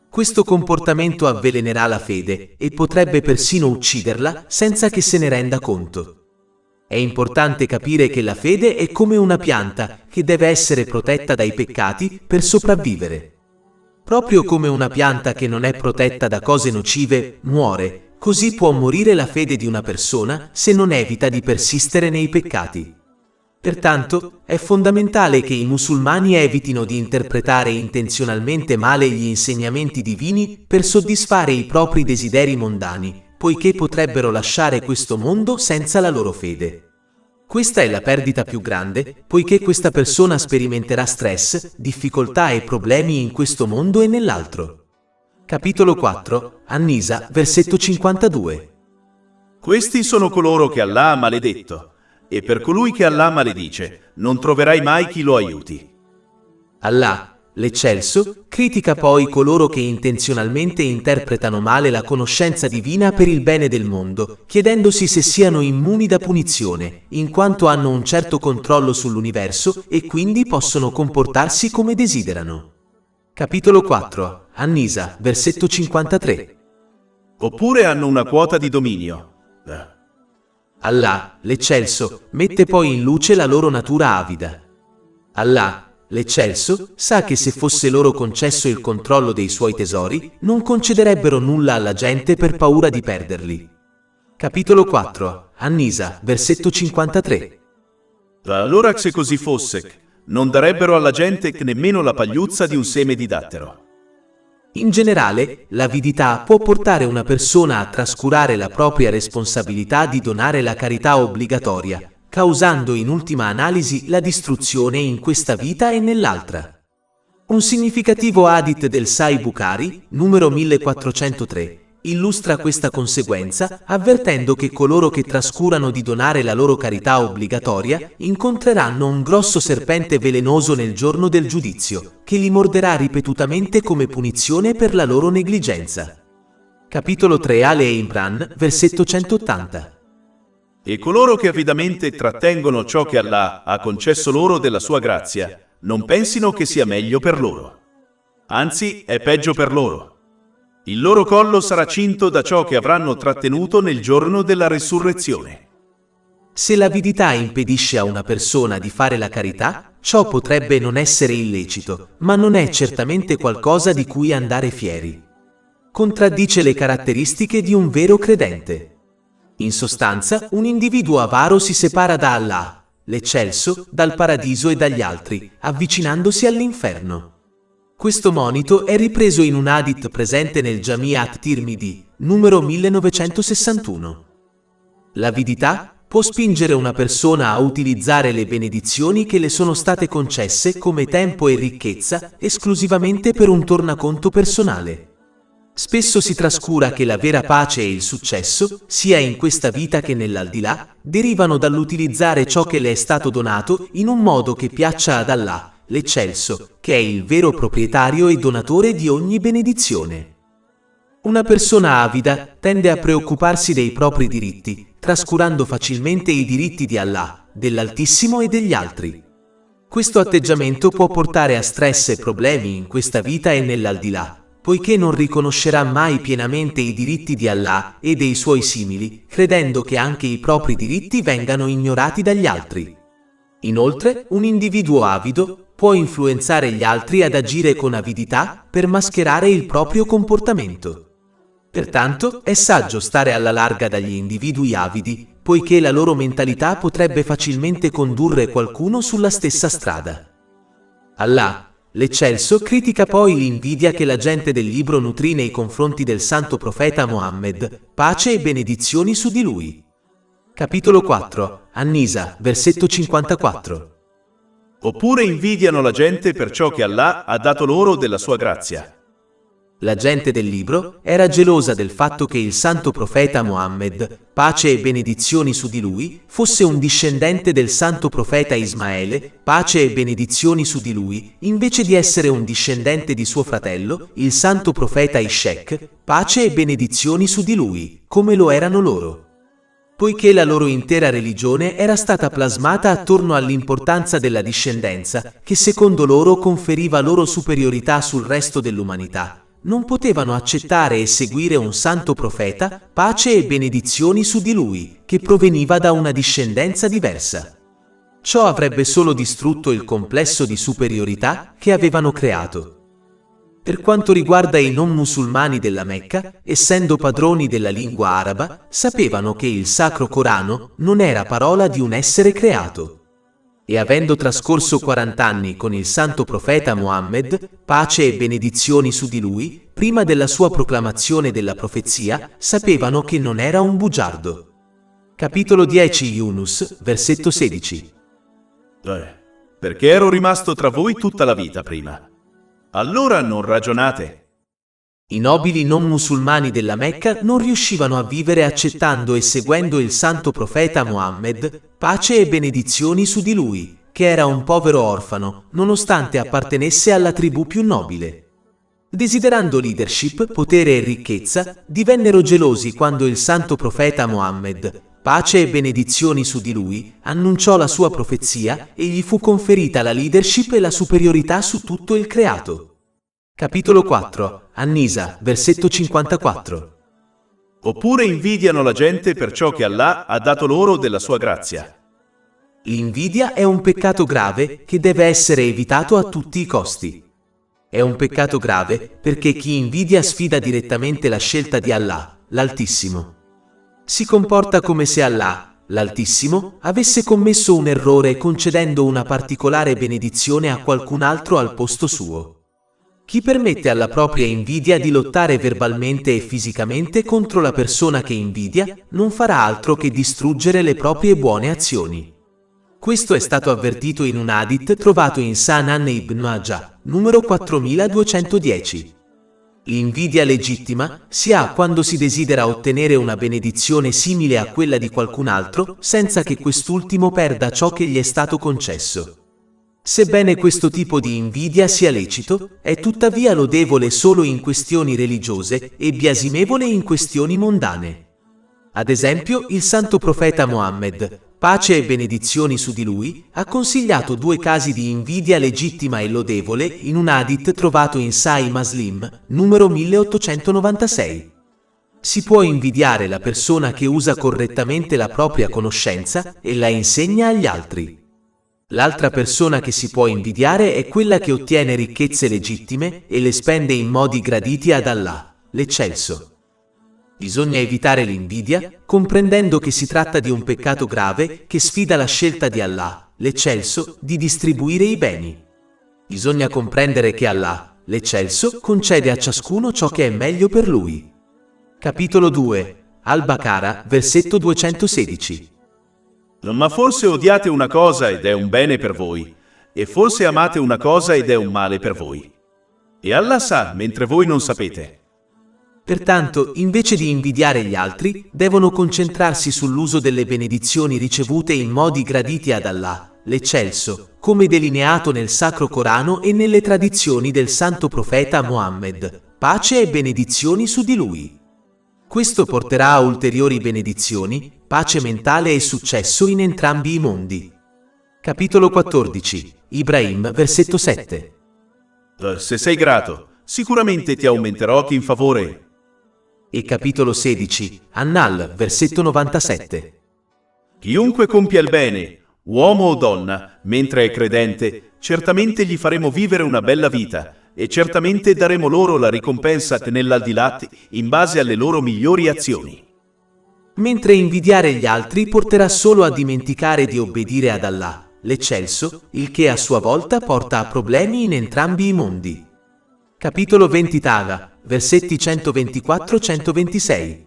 Questo comportamento avvelenerà la fede e potrebbe persino ucciderla senza che se ne renda conto. È importante capire che la fede è come una pianta che deve essere protetta dai peccati per sopravvivere. Proprio come una pianta che non è protetta da cose nocive muore, così può morire la fede di una persona se non evita di persistere nei peccati. Pertanto, è fondamentale che i musulmani evitino di interpretare intenzionalmente male gli insegnamenti divini per soddisfare i propri desideri mondani, poiché potrebbero lasciare questo mondo senza la loro fede. Questa è la perdita più grande, poiché questa persona sperimenterà stress, difficoltà e problemi in questo mondo e nell'altro. Capitolo 4, An-Nisa, versetto 52. Questi sono coloro che Allah ha maledetto, e per colui che Allah maledice, non troverai mai chi lo aiuti. Allah, l'Eccelso, critica poi coloro che intenzionalmente interpretano male la conoscenza divina per il bene del mondo, chiedendosi se siano immuni da punizione, in quanto hanno un certo controllo sull'universo e quindi possono comportarsi come desiderano. Capitolo 4, An-Nisa, versetto 53. Oppure hanno una quota di dominio. Allah, l'Eccelso, mette poi in luce la loro natura avida. Allah, l'Eccelso, sa che se fosse loro concesso il controllo dei suoi tesori, non concederebbero nulla alla gente per paura di perderli. Capitolo 4, An-Nisa, versetto 53. Allora se così fosse, non darebbero alla gente nemmeno la pagliuzza di un seme di dattero. In generale, l'avidità può portare una persona a trascurare la propria responsabilità di donare la carità obbligatoria, causando in ultima analisi la distruzione in questa vita e nell'altra. Un significativo hadith del Sahih Bukhari, numero 1403, illustra questa conseguenza avvertendo che coloro che trascurano di donare la loro carità obbligatoria incontreranno un grosso serpente velenoso nel giorno del giudizio, che li morderà ripetutamente come punizione per la loro negligenza. Capitolo 3 Ale Imran, versetto 180. E coloro che avidamente trattengono ciò che Allah ha concesso loro della sua grazia, non pensino che sia meglio per loro. Anzi, è peggio per loro. Il loro collo sarà cinto da ciò che avranno trattenuto nel giorno della resurrezione. Se l'avidità impedisce a una persona di fare la carità, ciò potrebbe non essere illecito, ma non è certamente qualcosa di cui andare fieri. Contraddice le caratteristiche di un vero credente. In sostanza, un individuo avaro si separa da Allah, l'Eccelso, dal paradiso e dagli altri, avvicinandosi all'inferno. Questo monito è ripreso in un hadith presente nel Jami' at-Tirmidhi, numero 1961. L'avidità può spingere una persona a utilizzare le benedizioni che le sono state concesse come tempo e ricchezza esclusivamente per un tornaconto personale. Spesso si trascura che la vera pace e il successo, sia in questa vita che nell'aldilà, derivano dall'utilizzare ciò che le è stato donato in un modo che piaccia ad Allah, l'Eccelso, che è il vero proprietario e donatore di ogni benedizione. Una persona avida tende a preoccuparsi dei propri diritti, trascurando facilmente i diritti di Allah, dell'Altissimo e degli altri. Questo atteggiamento può portare a stress e problemi in questa vita e nell'aldilà, poiché non riconoscerà mai pienamente i diritti di Allah e dei suoi simili, credendo che anche i propri diritti vengano ignorati dagli altri. Inoltre, un individuo avido può influenzare gli altri ad agire con avidità per mascherare il proprio comportamento. Pertanto è saggio stare alla larga dagli individui avidi, poiché la loro mentalità potrebbe facilmente condurre qualcuno sulla stessa strada. Allah, l'Eccelso, critica poi l'invidia che la gente del libro nutrì nei confronti del santo profeta Mohammed, pace e benedizioni su di lui. Capitolo 4, An-Nisa, versetto 54. Oppure invidiano la gente per ciò che Allah ha dato loro della sua grazia. La gente del libro era gelosa del fatto che il santo profeta Mohammed, pace e benedizioni su di lui, fosse un discendente del santo profeta Ismaele, pace e benedizioni su di lui, invece di essere un discendente di suo fratello, il santo profeta Ishaq, pace e benedizioni su di lui, come lo erano loro. Poiché la loro intera religione era stata plasmata attorno all'importanza della discendenza, che secondo loro conferiva loro superiorità sul resto dell'umanità, non potevano accettare e seguire un santo profeta, pace e benedizioni su di lui, che proveniva da una discendenza diversa. Ciò avrebbe solo distrutto il complesso di superiorità che avevano creato. Per quanto riguarda i non musulmani della Mecca, essendo padroni della lingua araba, sapevano che il Sacro Corano non era parola di un essere creato. E avendo trascorso 40 anni con il santo profeta Mohammed, pace e benedizioni su di lui, prima della sua proclamazione della profezia, sapevano che non era un bugiardo. Capitolo 10 Yunus, versetto 16. Perché ero rimasto tra voi tutta la vita prima. Allora non ragionate. I nobili non musulmani della Mecca non riuscivano a vivere accettando e seguendo il santo profeta Mohammed, pace e benedizioni su di lui, che era un povero orfano, nonostante appartenesse alla tribù più nobile. Desiderando leadership, potere e ricchezza, divennero gelosi quando il santo profeta Mohammed, pace e benedizioni su di lui, annunciò la sua profezia e gli fu conferita la leadership e la superiorità su tutto il creato. Capitolo 4, An-Nisa, versetto 54. Oppure invidiano la gente per ciò che Allah ha dato loro della sua grazia. L'invidia è un peccato grave che deve essere evitato a tutti i costi. È un peccato grave perché chi invidia sfida direttamente la scelta di Allah, l'Altissimo. Si comporta come se Allah, l'Altissimo, avesse commesso un errore concedendo una particolare benedizione a qualcun altro al posto suo. Chi permette alla propria invidia di lottare verbalmente e fisicamente contro la persona che invidia, non farà altro che distruggere le proprie buone azioni. Questo è stato avvertito in un hadith trovato in Sunan Ibn Majah, numero 4210. L'invidia legittima si ha quando si desidera ottenere una benedizione simile a quella di qualcun altro, senza che quest'ultimo perda ciò che gli è stato concesso. Sebbene questo tipo di invidia sia lecito, è tuttavia lodevole solo in questioni religiose e biasimevole in questioni mondane. Ad esempio, il santo profeta Mohammed, pace e benedizioni su di lui, ha consigliato 2 casi di invidia legittima e lodevole in un hadith trovato in Sahih Muslim, numero 1896. Si può invidiare la persona che usa correttamente la propria conoscenza e la insegna agli altri. L'altra persona che si può invidiare è quella che ottiene ricchezze legittime e le spende in modi graditi ad Allah, l'Eccelso. Bisogna evitare l'invidia, comprendendo che si tratta di un peccato grave che sfida la scelta di Allah, l'Eccelso, di distribuire i beni. Bisogna comprendere che Allah, l'Eccelso, concede a ciascuno ciò che è meglio per lui. Capitolo 2, Al-Baqara, versetto 216. Ma forse odiate una cosa ed è un bene per voi, e forse amate una cosa ed è un male per voi. E Allah sa, mentre voi non sapete. Pertanto, invece di invidiare gli altri, devono concentrarsi sull'uso delle benedizioni ricevute in modi graditi ad Allah, l'Eccelso, come delineato nel Sacro Corano e nelle tradizioni del santo profeta Mohammed, pace e benedizioni su di lui. Questo porterà a ulteriori benedizioni, pace mentale e successo in entrambi i mondi. Capitolo 14, Ibrahim, versetto 7. Se sei grato, sicuramente ti aumenterò in favore. E capitolo 16, An-Nahl, versetto 97. Chiunque compia il bene, Uomo o donna, mentre è credente, certamente gli faremo vivere una bella vita e certamente daremo loro la ricompensa nell'aldilà in base alle loro migliori azioni. Mentre invidiare gli altri porterà solo a dimenticare di obbedire ad Allah, l'Eccelso, il che a sua volta porta a problemi in entrambi i mondi. Capitolo 20 Taga, versetti 124-126.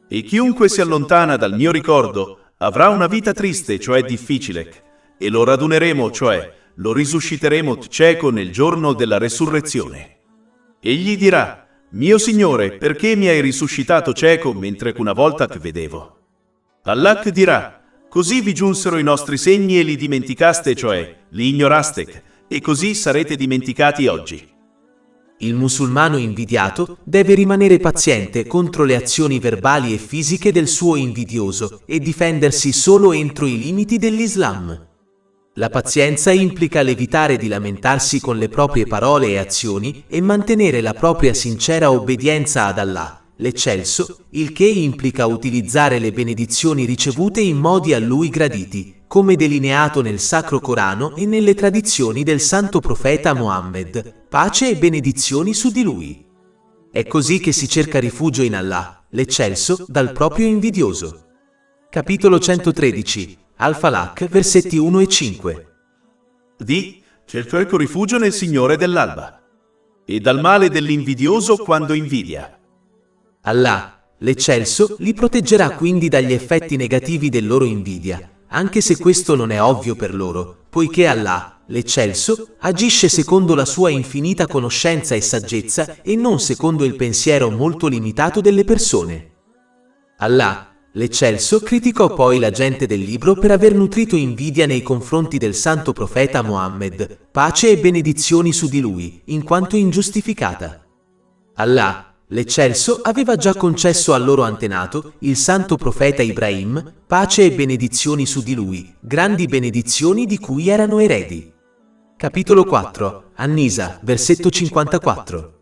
E chiunque si allontana dal mio ricordo avrà una vita triste, cioè difficile, e lo raduneremo, cioè lo risusciteremo cieco nel giorno della resurrezione. Egli dirà: mio Signore, perché mi hai risuscitato cieco mentre che una volta che vedevo? Allah dirà: così vi giunsero i nostri segni e li dimenticaste, cioè li ignoraste, e così sarete dimenticati oggi. Il musulmano invidiato deve rimanere paziente contro le azioni verbali e fisiche del suo invidioso e difendersi solo entro i limiti dell'Islam. La pazienza implica l'evitare di lamentarsi con le proprie parole e azioni e mantenere la propria sincera obbedienza ad Allah, l'Eccelso, il che implica utilizzare le benedizioni ricevute in modi a Lui graditi, come delineato nel Sacro Corano e nelle tradizioni del Santo Profeta Mohammed, pace e benedizioni su di lui. È così che si cerca rifugio in Allah, l'Eccelso, dal proprio invidioso. Capitolo 113, Al-Falaq, versetti 1 e 5. Cerco rifugio nel Signore dell'alba e dal male dell'invidioso quando invidia. Allah, l'Eccelso, li proteggerà quindi dagli effetti negativi del loro invidia, anche se questo non è ovvio per loro, poiché Allah, l'Eccelso, agisce secondo la sua infinita conoscenza e saggezza e non secondo il pensiero molto limitato delle persone. Allah, l'Eccelso, criticò poi la gente del libro per aver nutrito invidia nei confronti del santo profeta Mohammed, pace e benedizioni su di lui, in quanto ingiustificata. Allah, l'Eccelso, aveva già concesso al loro antenato, il santo profeta Ibrahim, pace e benedizioni su di lui, grandi benedizioni di cui erano eredi. Capitolo 4, An-Nisa, versetto 54.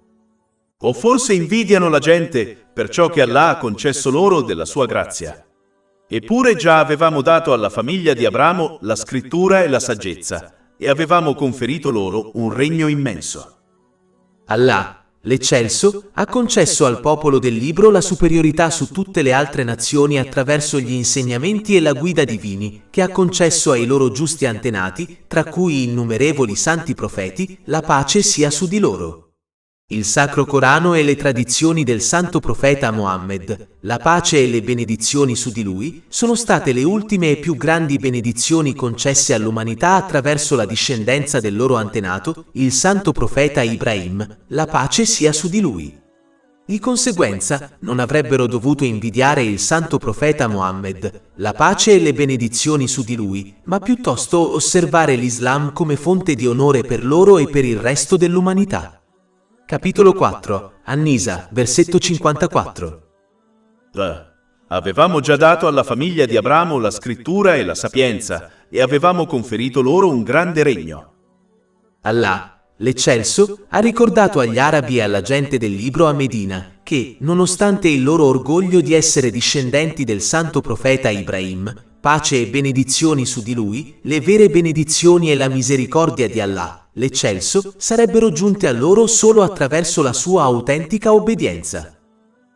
O forse invidiano la gente per ciò che Allah ha concesso loro della sua grazia. Eppure già avevamo dato alla famiglia di Abramo la scrittura e la saggezza, e avevamo conferito loro un regno immenso. Allah, l'Eccelso, ha concesso al popolo del libro la superiorità su tutte le altre nazioni attraverso gli insegnamenti e la guida divini, che ha concesso ai loro giusti antenati, tra cui innumerevoli santi profeti, la pace sia su di loro. Il Sacro Corano e le tradizioni del santo profeta Mohammed, la pace e le benedizioni su di lui, sono state le ultime e più grandi benedizioni concesse all'umanità attraverso la discendenza del loro antenato, il santo profeta Ibrahim, la pace sia su di lui. Di conseguenza, non avrebbero dovuto invidiare il santo profeta Mohammed, la pace e le benedizioni su di lui, ma piuttosto osservare l'Islam come fonte di onore per loro e per il resto dell'umanità. Capitolo 4, An-Nisa, versetto 54. Avevamo già dato alla famiglia di Abramo la scrittura e la sapienza, e avevamo conferito loro un grande regno. Allah, l'Eccelso, ha ricordato agli arabi e alla gente del libro a Medina che, nonostante il loro orgoglio di essere discendenti del santo profeta Ibrahim, pace e benedizioni su di lui, le vere benedizioni e la misericordia di Allah, l'Eccelso, sarebbero giunte a loro solo attraverso la sua autentica obbedienza.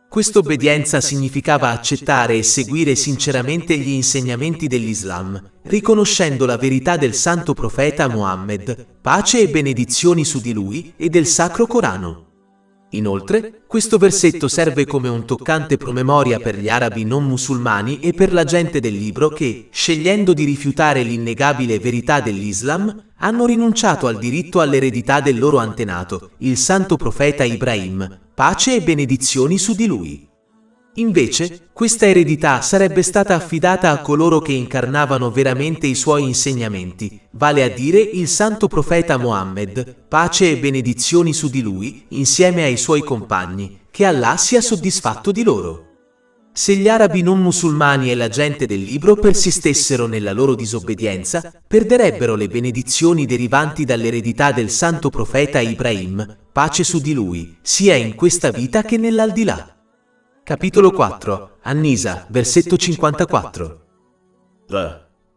Questa obbedienza significava accettare e seguire sinceramente gli insegnamenti dell'Islam, riconoscendo la verità del santo profeta Mohammed, pace e benedizioni su di lui, e del Sacro Corano. Inoltre, questo versetto serve come un toccante promemoria per gli arabi non musulmani e per la gente del libro che, scegliendo di rifiutare l'innegabile verità dell'Islam, hanno rinunciato al diritto all'eredità del loro antenato, il santo profeta Ibrahim, pace e benedizioni su di lui. Invece, questa eredità sarebbe stata affidata a coloro che incarnavano veramente i suoi insegnamenti, vale a dire il santo profeta Mohammed, pace e benedizioni su di lui, insieme ai suoi compagni, che Allah sia soddisfatto di loro. Se gli arabi non musulmani e la gente del libro persistessero nella loro disobbedienza, perderebbero le benedizioni derivanti dall'eredità del santo profeta Ibrahim, pace su di lui, sia in questa vita che nell'aldilà. Capitolo 4, An-Nisa, versetto 54.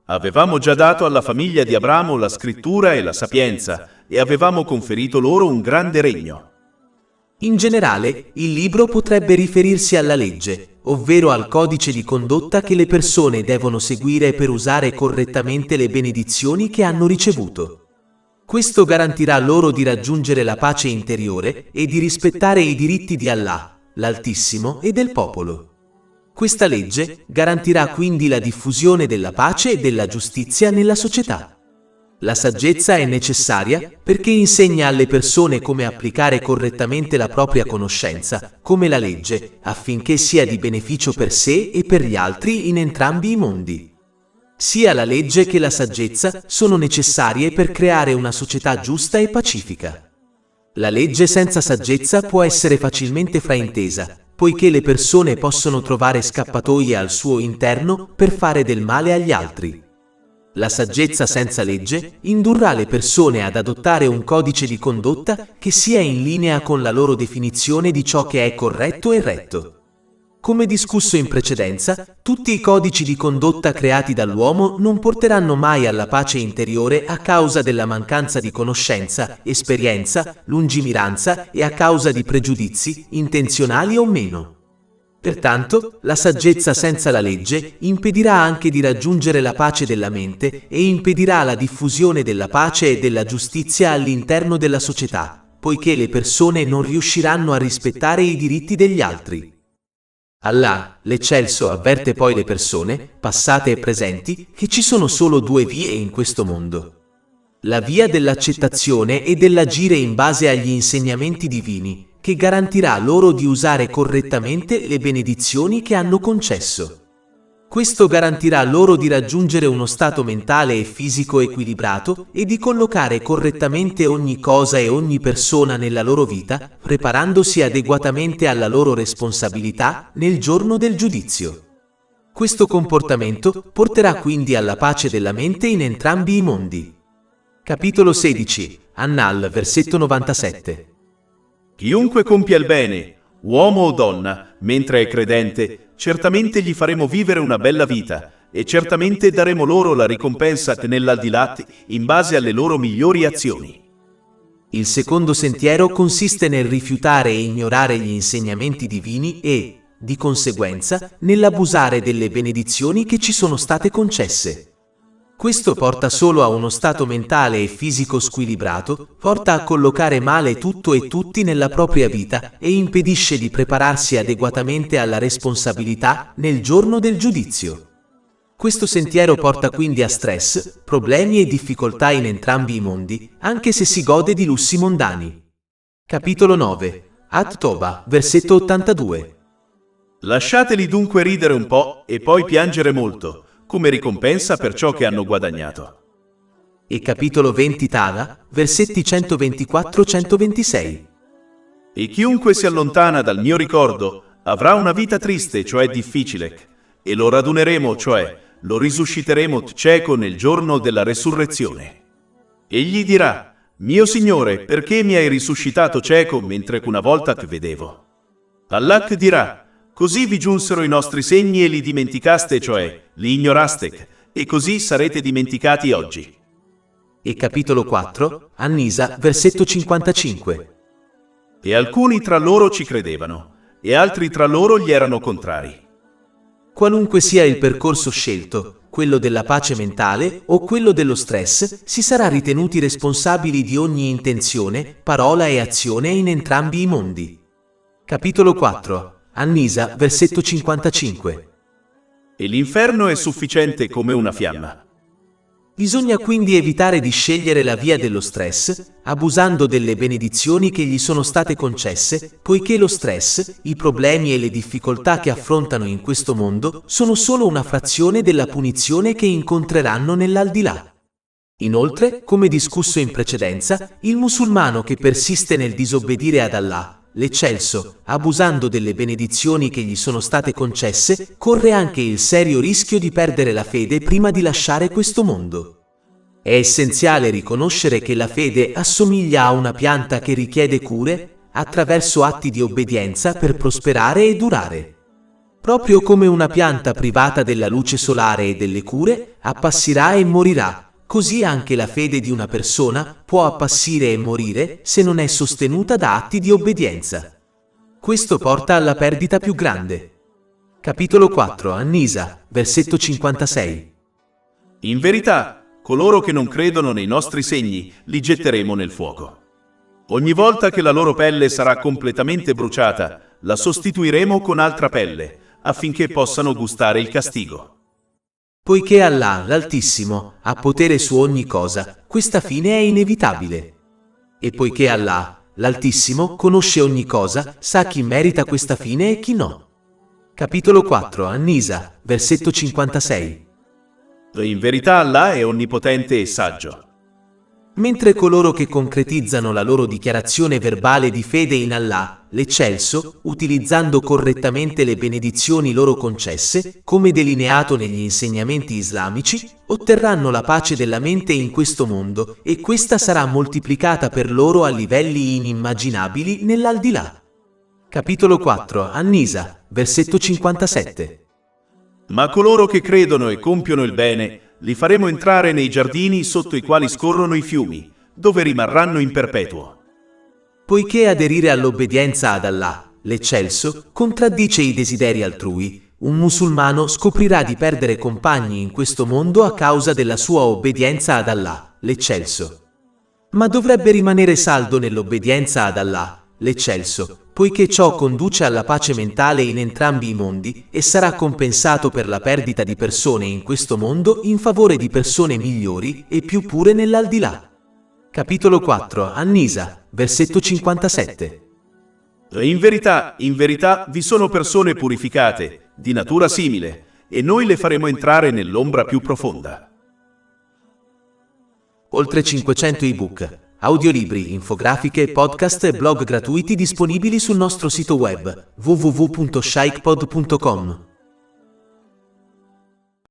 Avevamo già dato alla famiglia di Abramo la scrittura e la sapienza, e avevamo conferito loro un grande regno. In generale, il libro potrebbe riferirsi alla legge, ovvero al codice di condotta che le persone devono seguire per usare correttamente le benedizioni che hanno ricevuto. Questo garantirà loro di raggiungere la pace interiore e di rispettare i diritti di Allah, l'Altissimo, e del popolo. Questa legge garantirà quindi la diffusione della pace e della giustizia nella società. La saggezza è necessaria perché insegna alle persone come applicare correttamente la propria conoscenza, come la legge, affinché sia di beneficio per sé e per gli altri in entrambi i mondi. Sia la legge che la saggezza sono necessarie per creare una società giusta e pacifica. La legge senza saggezza può essere facilmente fraintesa, poiché le persone possono trovare scappatoie al suo interno per fare del male agli altri. La saggezza senza legge indurrà le persone ad adottare un codice di condotta che sia in linea con la loro definizione di ciò che è corretto e retto. Come discusso in precedenza, tutti i codici di condotta creati dall'uomo non porteranno mai alla pace interiore a causa della mancanza di conoscenza, esperienza, lungimiranza e a causa di pregiudizi, intenzionali o meno. Pertanto, la saggezza senza la legge impedirà anche di raggiungere la pace della mente e impedirà la diffusione della pace e della giustizia all'interno della società, poiché le persone non riusciranno a rispettare i diritti degli altri. Allah, l'Eccelso, avverte poi le persone, passate e presenti, che ci sono solo due vie in questo mondo. La via dell'accettazione e dell'agire in base agli insegnamenti divini, che garantirà loro di usare correttamente le benedizioni che hanno concesso. Questo garantirà loro di raggiungere uno stato mentale e fisico equilibrato e di collocare correttamente ogni cosa e ogni persona nella loro vita, preparandosi adeguatamente alla loro responsabilità nel giorno del giudizio. Questo comportamento porterà quindi alla pace della mente in entrambi i mondi. Capitolo 16, An-Nahl, versetto 97. Chiunque compia il bene, uomo o donna, mentre è credente, certamente gli faremo vivere una bella vita e certamente daremo loro la ricompensa nell'aldilà in base alle loro migliori azioni. Il secondo sentiero consiste nel rifiutare e ignorare gli insegnamenti divini e, di conseguenza, nell'abusare delle benedizioni che ci sono state concesse. Questo porta solo a uno stato mentale e fisico squilibrato, porta a collocare male tutto e tutti nella propria vita e impedisce di prepararsi adeguatamente alla responsabilità nel giorno del giudizio. Questo sentiero porta quindi a stress, problemi e difficoltà in entrambi i mondi, anche se si gode di lussi mondani. Capitolo 9, At-Toba, versetto 82. Lasciateli dunque ridere un po' e poi piangere molto, come ricompensa per ciò che hanno guadagnato. E capitolo 20 Tala, versetti 124-126. E chiunque si allontana dal mio ricordo avrà una vita triste, cioè difficile, e lo raduneremo, cioè lo risusciteremo cieco nel giorno della resurrezione. Egli dirà: mio Signore, perché mi hai risuscitato cieco mentre una volta che vedevo? Allah dirà: così vi giunsero i nostri segni e li dimenticaste, cioè li ignoraste, e così sarete dimenticati oggi. E capitolo 4, An-Nisa, versetto 55. E alcuni tra loro ci credevano, e altri tra loro gli erano contrari. Qualunque sia il percorso scelto, quello della pace mentale o quello dello stress, si sarà ritenuti responsabili di ogni intenzione, parola e azione in entrambi i mondi. Capitolo 4, An-Nisa, versetto 55. E l'inferno è sufficiente come una fiamma. Bisogna quindi evitare di scegliere la via dello stress, abusando delle benedizioni che gli sono state concesse, poiché lo stress, i problemi e le difficoltà che affrontano in questo mondo sono solo una frazione della punizione che incontreranno nell'aldilà. Inoltre, come discusso in precedenza, il musulmano che persiste nel disobbedire ad Allah, l'Eccelso, abusando delle benedizioni che gli sono state concesse, corre anche il serio rischio di perdere la fede prima di lasciare questo mondo. È essenziale riconoscere che la fede assomiglia a una pianta che richiede cure attraverso atti di obbedienza per prosperare e durare. Proprio come una pianta privata della luce solare e delle cure, appassirà e morirà, così anche la fede di una persona può appassire e morire se non è sostenuta da atti di obbedienza. Questo porta alla perdita più grande. Capitolo 4, Annisa, versetto 56. In verità, coloro che non credono nei nostri segni li getteremo nel fuoco. Ogni volta che la loro pelle sarà completamente bruciata, la sostituiremo con altra pelle, affinché possano gustare il castigo. Poiché Allah, l'Altissimo, ha potere su ogni cosa, questa fine è inevitabile. E poiché Allah, l'Altissimo, conosce ogni cosa, sa chi merita questa fine e chi no. Capitolo 4, An-Nisa, versetto 56. In verità Allah è onnipotente e saggio. Mentre coloro che concretizzano la loro dichiarazione verbale di fede in Allah, l'Eccelso, utilizzando correttamente le benedizioni loro concesse, come delineato negli insegnamenti islamici, otterranno la pace della mente in questo mondo e questa sarà moltiplicata per loro a livelli inimmaginabili nell'aldilà. Capitolo 4, An-Nisa, versetto 57. Ma coloro che credono e compiono il bene, li faremo entrare nei giardini sotto i quali scorrono i fiumi, dove rimarranno in perpetuo. Poiché aderire all'obbedienza ad Allah, l'Eccelso, contraddice i desideri altrui, un musulmano scoprirà di perdere compagni in questo mondo a causa della sua obbedienza ad Allah, l'Eccelso. Ma dovrebbe rimanere saldo nell'obbedienza ad Allah, l'Eccelso, poiché ciò conduce alla pace mentale in entrambi i mondi e sarà compensato per la perdita di persone in questo mondo in favore di persone migliori e più pure nell'aldilà. Capitolo 4, An-Nisa, versetto 57. In verità, vi sono persone purificate, di natura simile, e noi le faremo entrare nell'ombra più profonda. Oltre 500 ebook, audiolibri, infografiche, podcast e blog gratuiti disponibili sul nostro sito web www.shaykhpod.com.